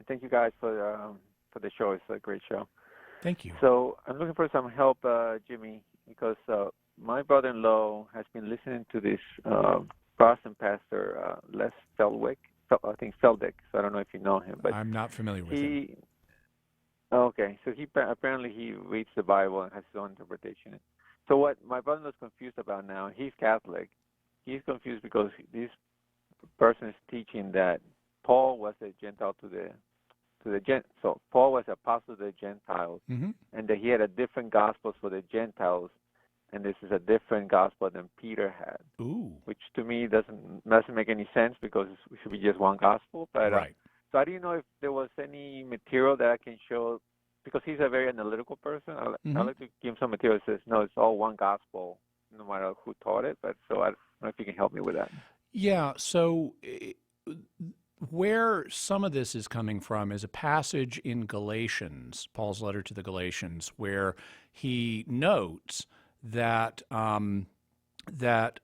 Thank you guys for the show. It's a great show. Thank you. So I'm looking for some help, Jimmy, because my brother-in-law has been listening to this Protestant pastor, Les Feldwick. I think Feldick. So I don't know if you know him, but I'm not familiar with him. Okay, so he apparently reads the Bible and has his own interpretation. So what my brother-in-law is confused about now, he's Catholic. He's confused because this person is teaching that Paul was a Gentile so Paul was apostle to the Gentiles, and that he had a different gospel for the Gentiles, and this is a different gospel than Peter had. Ooh. Which to me doesn't make any sense, because it should be just one gospel. But right. So I didn't know if there was any material that I can show, because he's a very analytical person. I like to give him some material that says, no, it's all one gospel, no matter who taught it. But so I don't know if you can help me with that. Yeah. So where some of this is coming from is a passage in Galatians, Paul's letter to the Galatians, where he notes that that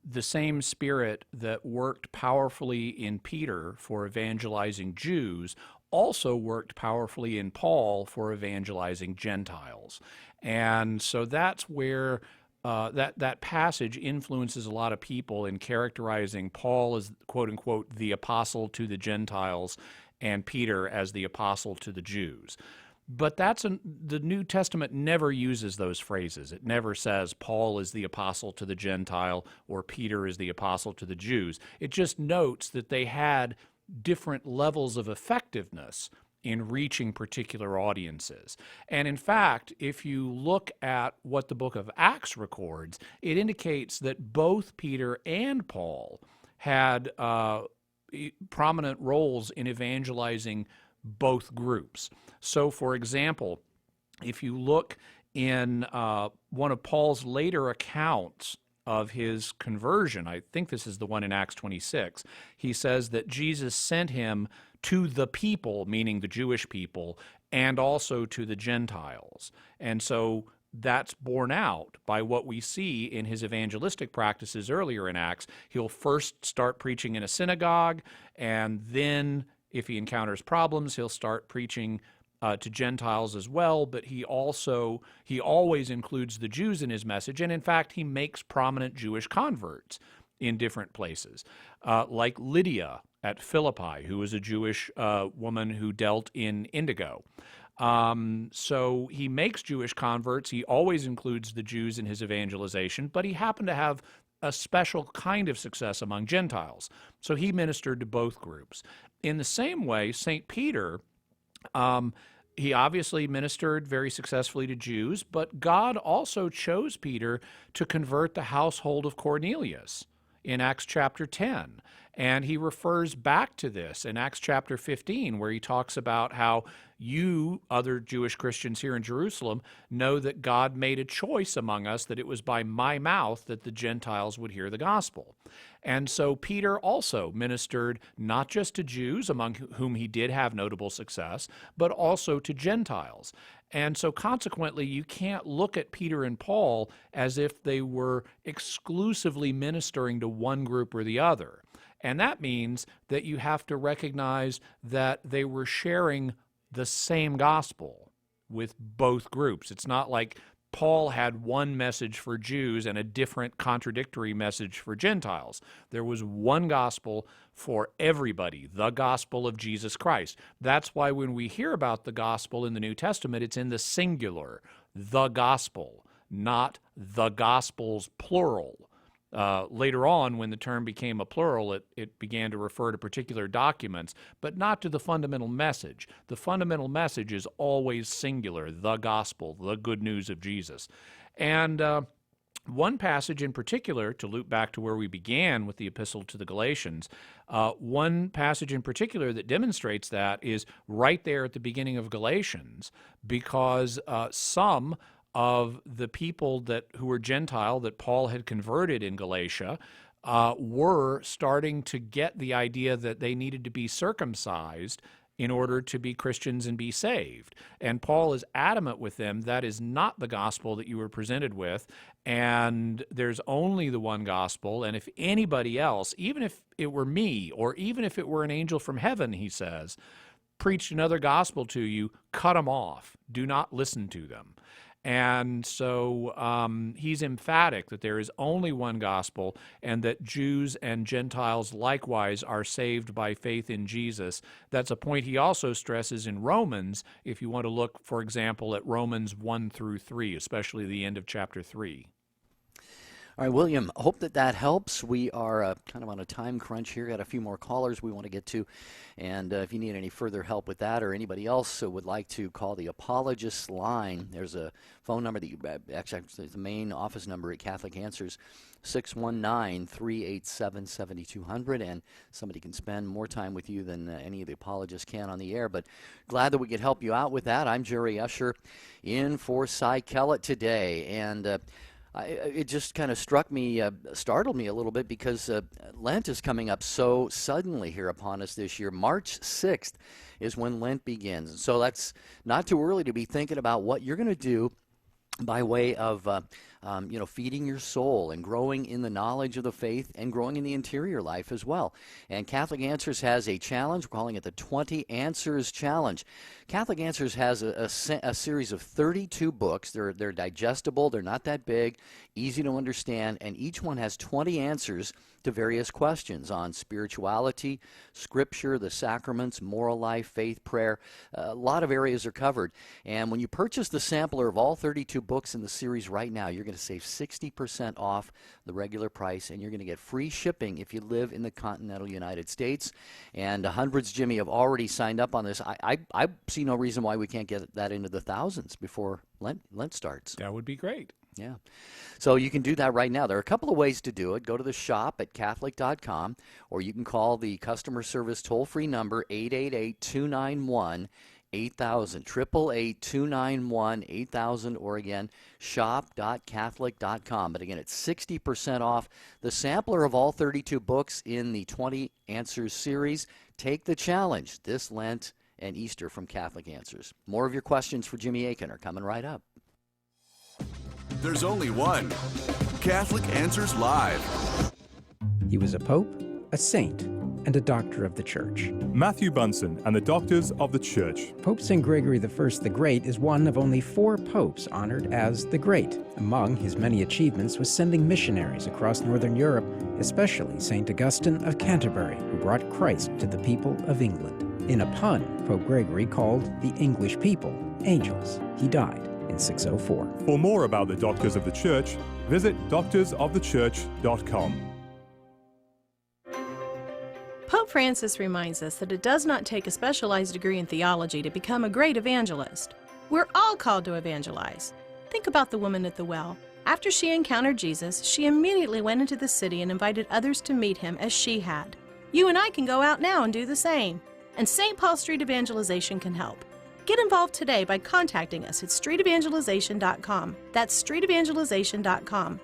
the same Spirit that worked powerfully in Peter for evangelizing Jews also worked powerfully in Paul for evangelizing Gentiles. And so that's where that passage influences a lot of people in characterizing Paul as, quote unquote, the apostle to the Gentiles, and Peter as the apostle to the Jews. But the New Testament never uses those phrases. It never says Paul is the apostle to the Gentile or Peter is the apostle to the Jews. It just notes that they had different levels of effectiveness in reaching particular audiences. And in fact, if you look at what the book of Acts records, it indicates that both Peter and Paul had prominent roles in evangelizing both groups. So, for example, if you look in one of Paul's later accounts of his conversion, I think this is the one in Acts 26, he says that Jesus sent him to the people, meaning the Jewish people, and also to the Gentiles. And so that's borne out by what we see in his evangelistic practices earlier in Acts. He'll first start preaching in a synagogue, and then if he encounters problems, he'll start preaching to Gentiles as well, but he always includes the Jews in his message, and in fact, he makes prominent Jewish converts in different places, like Lydia at Philippi, who was a Jewish woman who dealt in indigo. So he makes Jewish converts. He always includes the Jews in his evangelization, but he happened to have a special kind of success among Gentiles. So he ministered to both groups. In the same way, St. Peter, he obviously ministered very successfully to Jews, but God also chose Peter to convert the household of Cornelius in Acts chapter 10. And he refers back to this in Acts chapter 15, where he talks about how you, other Jewish Christians here in Jerusalem, know that God made a choice among us that it was by my mouth that the Gentiles would hear the gospel. And so Peter also ministered not just to Jews, among whom he did have notable success, but also to Gentiles. And so consequently, you can't look at Peter and Paul as if they were exclusively ministering to one group or the other. And that means that you have to recognize that they were sharing the same gospel with both groups. It's not like Paul had one message for Jews and a different contradictory message for Gentiles. There was one gospel for everybody, the gospel of Jesus Christ. That's why when we hear about the gospel in the New Testament, it's in the singular, the gospel, not the gospels plural. Later on, when the term became a plural, it began to refer to particular documents, but not to the fundamental message. The fundamental message is always singular, the gospel, the good news of Jesus. And one passage in particular, to loop back to where we began with the epistle to the Galatians, one passage in particular that demonstrates that is right there at the beginning of Galatians, because some of the people who were Gentile that Paul had converted in Galatia were starting to get the idea that they needed to be circumcised in order to be Christians and be saved. And Paul is adamant with them, that is not the gospel that you were presented with, and there's only the one gospel, and if anybody else, even if it were me, or even if it were an angel from heaven, he says, preached another gospel to you, cut them off. Do not listen to them. And so he's emphatic that there is only one gospel and that Jews and Gentiles likewise are saved by faith in Jesus. That's a point he also stresses in Romans, if you want to look, for example, at Romans 1 through 3, especially the end of chapter 3. All right, William, hope that helps. We are kind of on a time crunch here. Got a few more callers we want to get to. And if you need any further help with that or anybody else who would like to call the apologists line, there's a phone number that you actually, the main office number at Catholic Answers, 619-387-7200. And somebody can spend more time with you than any of the apologists can on the air. But glad that we could help you out with that. I'm Jerry Usher in for Cy Kellett today. And it just kind of startled me a little bit because Lent is coming up so suddenly here upon us this year. March 6th is when Lent begins. So that's not too early to be thinking about what you're going to do by way of feeding your soul and growing in the knowledge of the faith and growing in the interior life as well. And Catholic Answers has a challenge. We're calling it the 20 Answers Challenge. Catholic Answers has a series of 32 books. They're digestible. They're not that big, easy to understand, and each one has 20 answers to various questions on spirituality, scripture, the sacraments, moral life, faith, prayer. A lot of areas are covered. And when you purchase the sampler of all 32 books in the series right now, you're going to save 60% off the regular price, and you're going to get free shipping if you live in the continental United States. And hundreds, Jimmy, have already signed up on this. I see no reason why we can't get that into the thousands before Lent starts. That would be great. Yeah. So you can do that right now. There are a couple of ways to do it. Go to the shop at Catholic.com, or you can call the customer service toll-free number 888-291-8000, 888-291-8000, or again, shop.Catholic.com. But again, it's 60% off the sampler of all 32 books in the 20 Answers series. Take the challenge this Lent and Easter from Catholic Answers. More of your questions for Jimmy Akin are coming right up. There's only one. Catholic Answers Live. He was a pope, a saint, and a doctor of the Church. Matthew Bunsen and the Doctors of the Church. Pope St. Gregory I the Great is one of only 4 popes honored as the Great. Among his many achievements was sending missionaries across northern Europe, especially St. Augustine of Canterbury, who brought Christ to the people of England. In a pun, Pope Gregory called the English people angels. He died in 604. For more about the Doctors of the Church, visit doctorsofthechurch.com. Pope Francis reminds us that it does not take a specialized degree in theology to become a great evangelist. We're all called to evangelize. Think about the woman at the well. After she encountered Jesus, she immediately went into the city and invited others to meet him as she had. You and I can go out now and do the same. And St. Paul Street Evangelization can help. Get involved today by contacting us at streetevangelization.com. That's streetevangelization.com.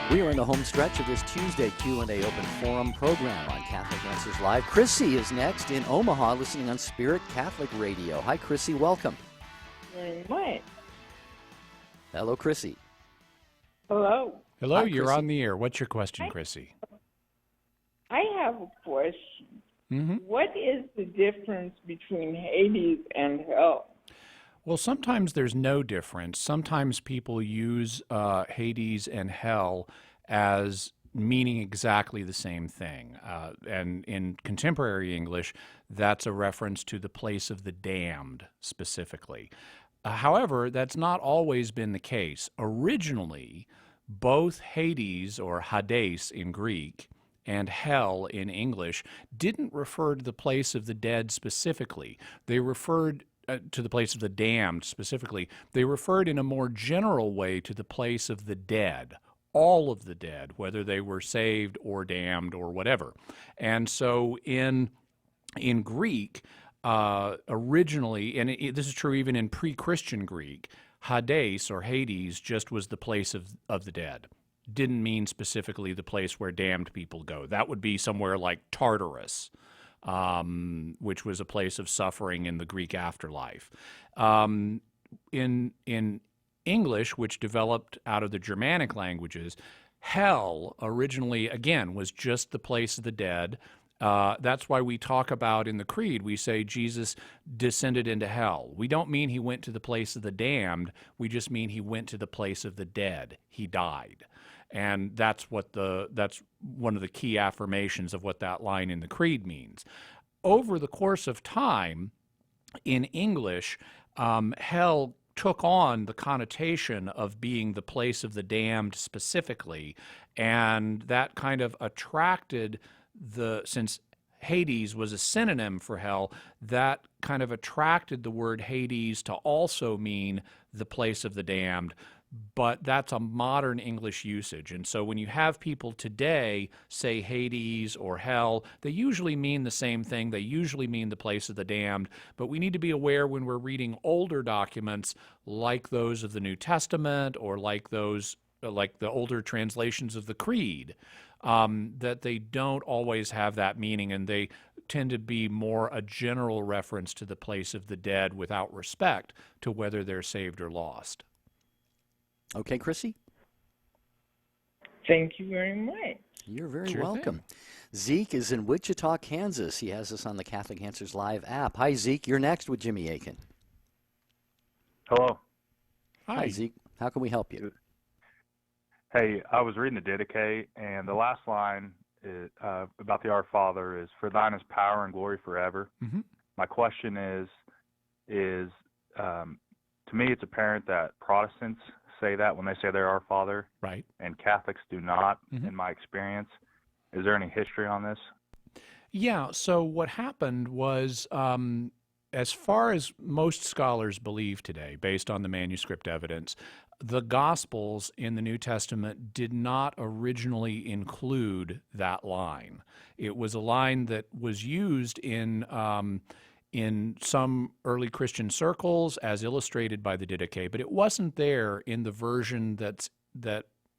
We are in the home stretch of this Tuesday Q&A Open Forum program on Catholic Answers Live. Chrissy is next in Omaha, listening on Spirit Catholic Radio. Hi, Chrissy. Welcome. Very much. Hello, Chrissy. Hello. Hello, Hi, you're Chrissy. on the air. What's your question, Chrissy? I have a question. Mm-hmm. What is the difference between Hades and hell? Well, sometimes there's no difference. Sometimes people use Hades and hell as meaning exactly the same thing. And in contemporary English, that's a reference to the place of the damned specifically. However, that's not always been the case. Originally, both Hades, or Hades in Greek, and hell in English didn't refer to the place of the dead specifically. They referred to the place of the damned specifically. They referred in a more general way to the place of the dead, all of the dead, whether they were saved or damned or whatever. And so in Greek, originally, and this is true even in pre-Christian Greek, Hades or Hades just was the place of the dead. Didn't mean specifically the place where damned people go. That would be somewhere like Tartarus, which was a place of suffering in the Greek afterlife. In English, which developed out of the Germanic languages, hell originally, again, was just the place of the dead. That's why we talk about in the Creed, we say Jesus descended into hell. We don't mean he went to the place of the damned. We just mean he went to the place of the dead. He died. And that's one of the key affirmations of what that line in the Creed means. Over the course of time, in English, hell took on the connotation of being the place of the damned specifically, and that kind of attracted since Hades was a synonym for hell, that kind of attracted the word Hades to also mean the place of the damned. But that's a modern English usage. And so when you have people today say Hades or hell, they usually mean the same thing. They usually mean the place of the damned. But we need to be aware when we're reading older documents like those of the New Testament or like the older translations of the Creed, that they don't always have that meaning, and tend to be more a general reference to the place of the dead without respect to whether they're saved or lost. Okay, Chrissy? Thank you very much. You're very Sure welcome. thing. Zeke is in Wichita, Kansas. He has us on the Catholic Answers Live app. Hi, Zeke. You're next with Jimmy Akin. Hello. Hi, Zeke. How can we help you? Hey, I was reading the Didache, and the last line is, about the Our Father is, "For thine is power and glory forever." Mm-hmm. My question is to me, it's apparent that Protestants say that when they say they're Our Father, right, and Catholics do not, Mm-hmm. in my experience. Is there any history on this? Yeah, so what happened was, as far as most scholars believe today, based on the manuscript evidence, the Gospels in the New Testament did not originally include that line. It was a line that was used in some early Christian circles, as illustrated by the Didache, but it wasn't there in the version that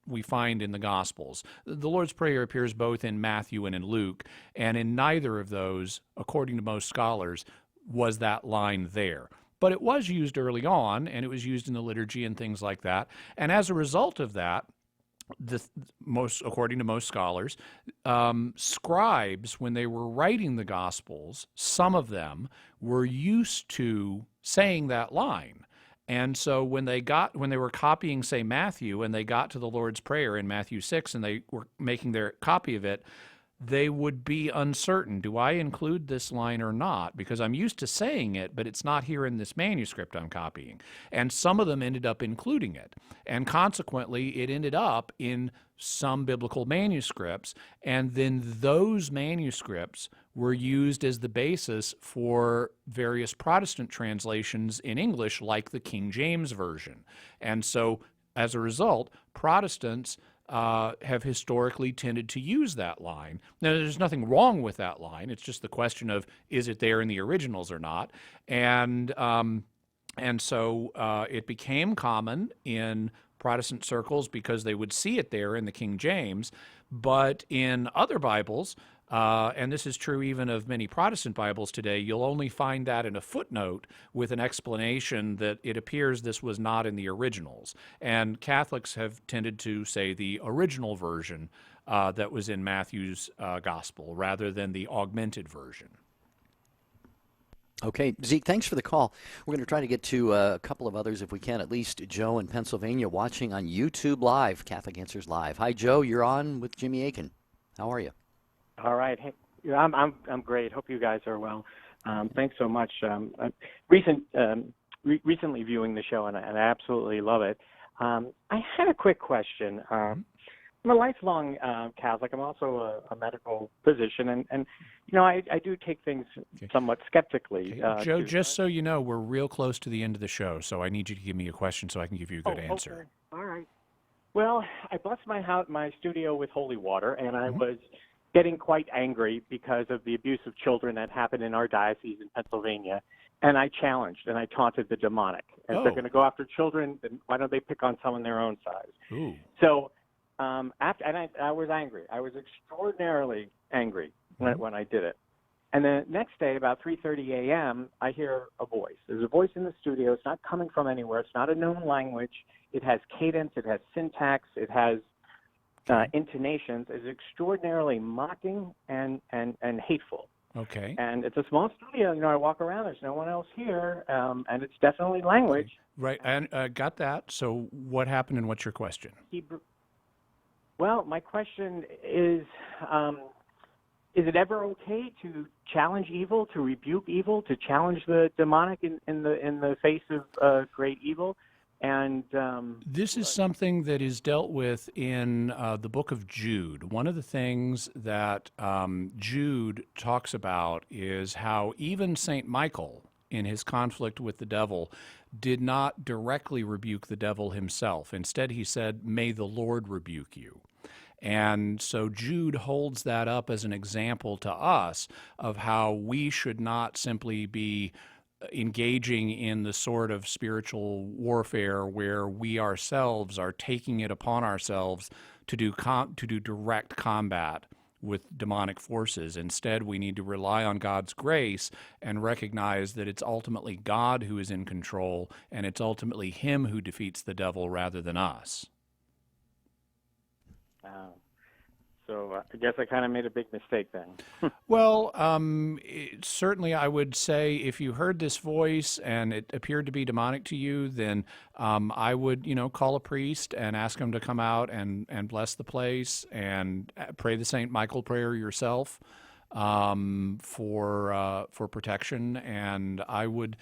we find in the Gospels. The Lord's Prayer appears both in Matthew and in Luke, and in neither of those, according to most scholars, was that line there. But it was used early on, and it was used in the liturgy and things like that. And as a result of that, according to most scholars, scribes, when they were writing the Gospels, some of them were used to saying that line. And so when they were copying, say, Matthew, and they got to the Lord's Prayer in Matthew 6, and they were making their copy of it, they would be uncertain. Do I include this line or not? Because I'm used to saying it, but it's not here in this manuscript I'm copying. And some of them ended up including it. And consequently, it ended up in some biblical manuscripts. And then those manuscripts were used as the basis for various Protestant translations in English, like the King James Version. And so, as a result, Protestants have historically tended to use that line. Now, there's nothing wrong with that line. It's just the question of, is it there in the originals or not? And so it became common in Protestant circles because they would see it there in the King James. But in other Bibles, and this is true even of many Protestant Bibles today, you'll only find that in a footnote with an explanation that it appears this was not in the originals. And Catholics have tended to say the original version that was in Matthew's Gospel rather than the augmented version. Okay, Zeke, thanks for the call. We're going to try to get to a couple of others if we can, at least Joe in Pennsylvania watching on YouTube Live, Catholic Answers Live. Hi, Joe. You're on with Jimmy Akin. How are you? All right. Hey, I'm great. Hope you guys are well. Thanks so much. Recently viewing the show, and I absolutely love it. I had a quick question. I'm a lifelong Catholic. I'm also a medical physician, and I do take things somewhat skeptically. Joe, just so you know, we're real close to the end of the show, so I need you to give me a question so I can give you a good answer. Okay. All right. Well, I blessed my studio with holy water, and I was getting quite angry because of the abuse of children that happened in our diocese in Pennsylvania. And I challenged and I taunted the demonic. If they're going to go after children, then why don't they pick on someone their own size? Ooh. So I was angry. I was extraordinarily angry when I did it. And the next day, about 3:30 a.m., I hear a voice. There's a voice in the studio. It's not coming from anywhere. It's not a known language. It has cadence. It has syntax. It has intonations. Is extraordinarily mocking and hateful. Okay. And it's a small studio. I walk around. There's no one else here, and it's definitely language. Right. And got that. So what happened, and what's your question? Well, my question is it ever okay to challenge evil, to rebuke evil, to challenge the demonic in the face of great evil? And this is something that is dealt with in the book of Jude. One of the things that Jude talks about is how even St. Michael, in his conflict with the devil, did not directly rebuke the devil himself. Instead, he said, "May the Lord rebuke you." And so Jude holds that up as an example to us of how we should not simply be engaging in the sort of spiritual warfare where we ourselves are taking it upon ourselves to do direct combat with demonic forces. Instead, we need to rely on God's grace and recognize that it's ultimately God who is in control, and it's ultimately Him who defeats the devil rather than us. So I guess I kind of made a big mistake then. Well, certainly I would say if you heard this voice and it appeared to be demonic to you, then I would, call a priest and ask him to come out and bless the place and pray the St. Michael prayer yourself for protection. And I would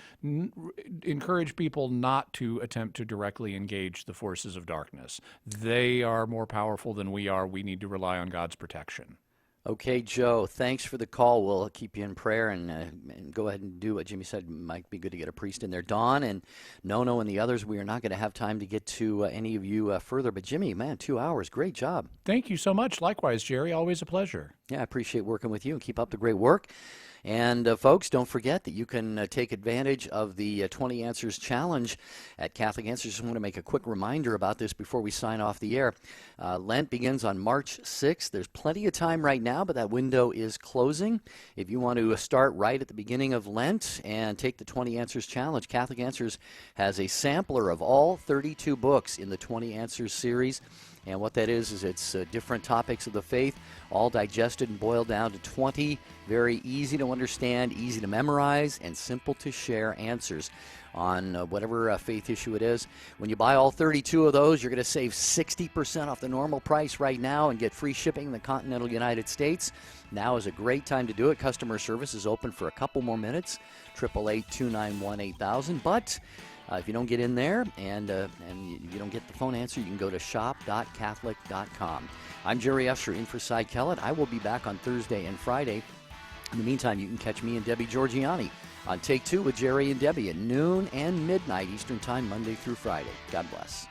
encourage people not to attempt to directly engage the forces of darkness. They are more powerful than we are. We need to rely on God's protection. Okay, Joe, thanks for the call. We'll keep you in prayer and go ahead and do what Jimmy said. It might be good to get a priest in there. Dawn and Nono and the others, we are not going to have time to get to any of you further. But Jimmy, man, 2 hours, great job. Thank you so much. Likewise, Jerry, always a pleasure. Yeah, I appreciate working with you and keep up the great work. And folks, don't forget that you can take advantage of the 20 Answers Challenge at Catholic Answers. Just want to make a quick reminder about this before we sign off the air. Lent begins on March 6th. There's plenty of time right now, but that window is closing. If you want to start right at the beginning of Lent and take the 20 Answers Challenge, Catholic Answers has a sampler of all 32 books in the 20 Answers series. And what that is it's different topics of the faith, all digested and boiled down to 20 very easy to understand, easy to memorize, and simple to share answers on whatever faith issue it is. When you buy all 32 of those, you're going to save 60% off the normal price right now and get free shipping in the continental United States. Now is a great time to do it. Customer service is open for a couple more minutes, 888-291-8000. But if you don't get in there and you don't get the phone answer, you can go to shop.catholic.com. I'm Jerry Usher in for Cy Kellett. I will be back on Thursday and Friday. In the meantime, you can catch me and Debbie Georgiani on Take Two with Jerry and Debbie at noon and midnight Eastern Time, Monday through Friday. God bless.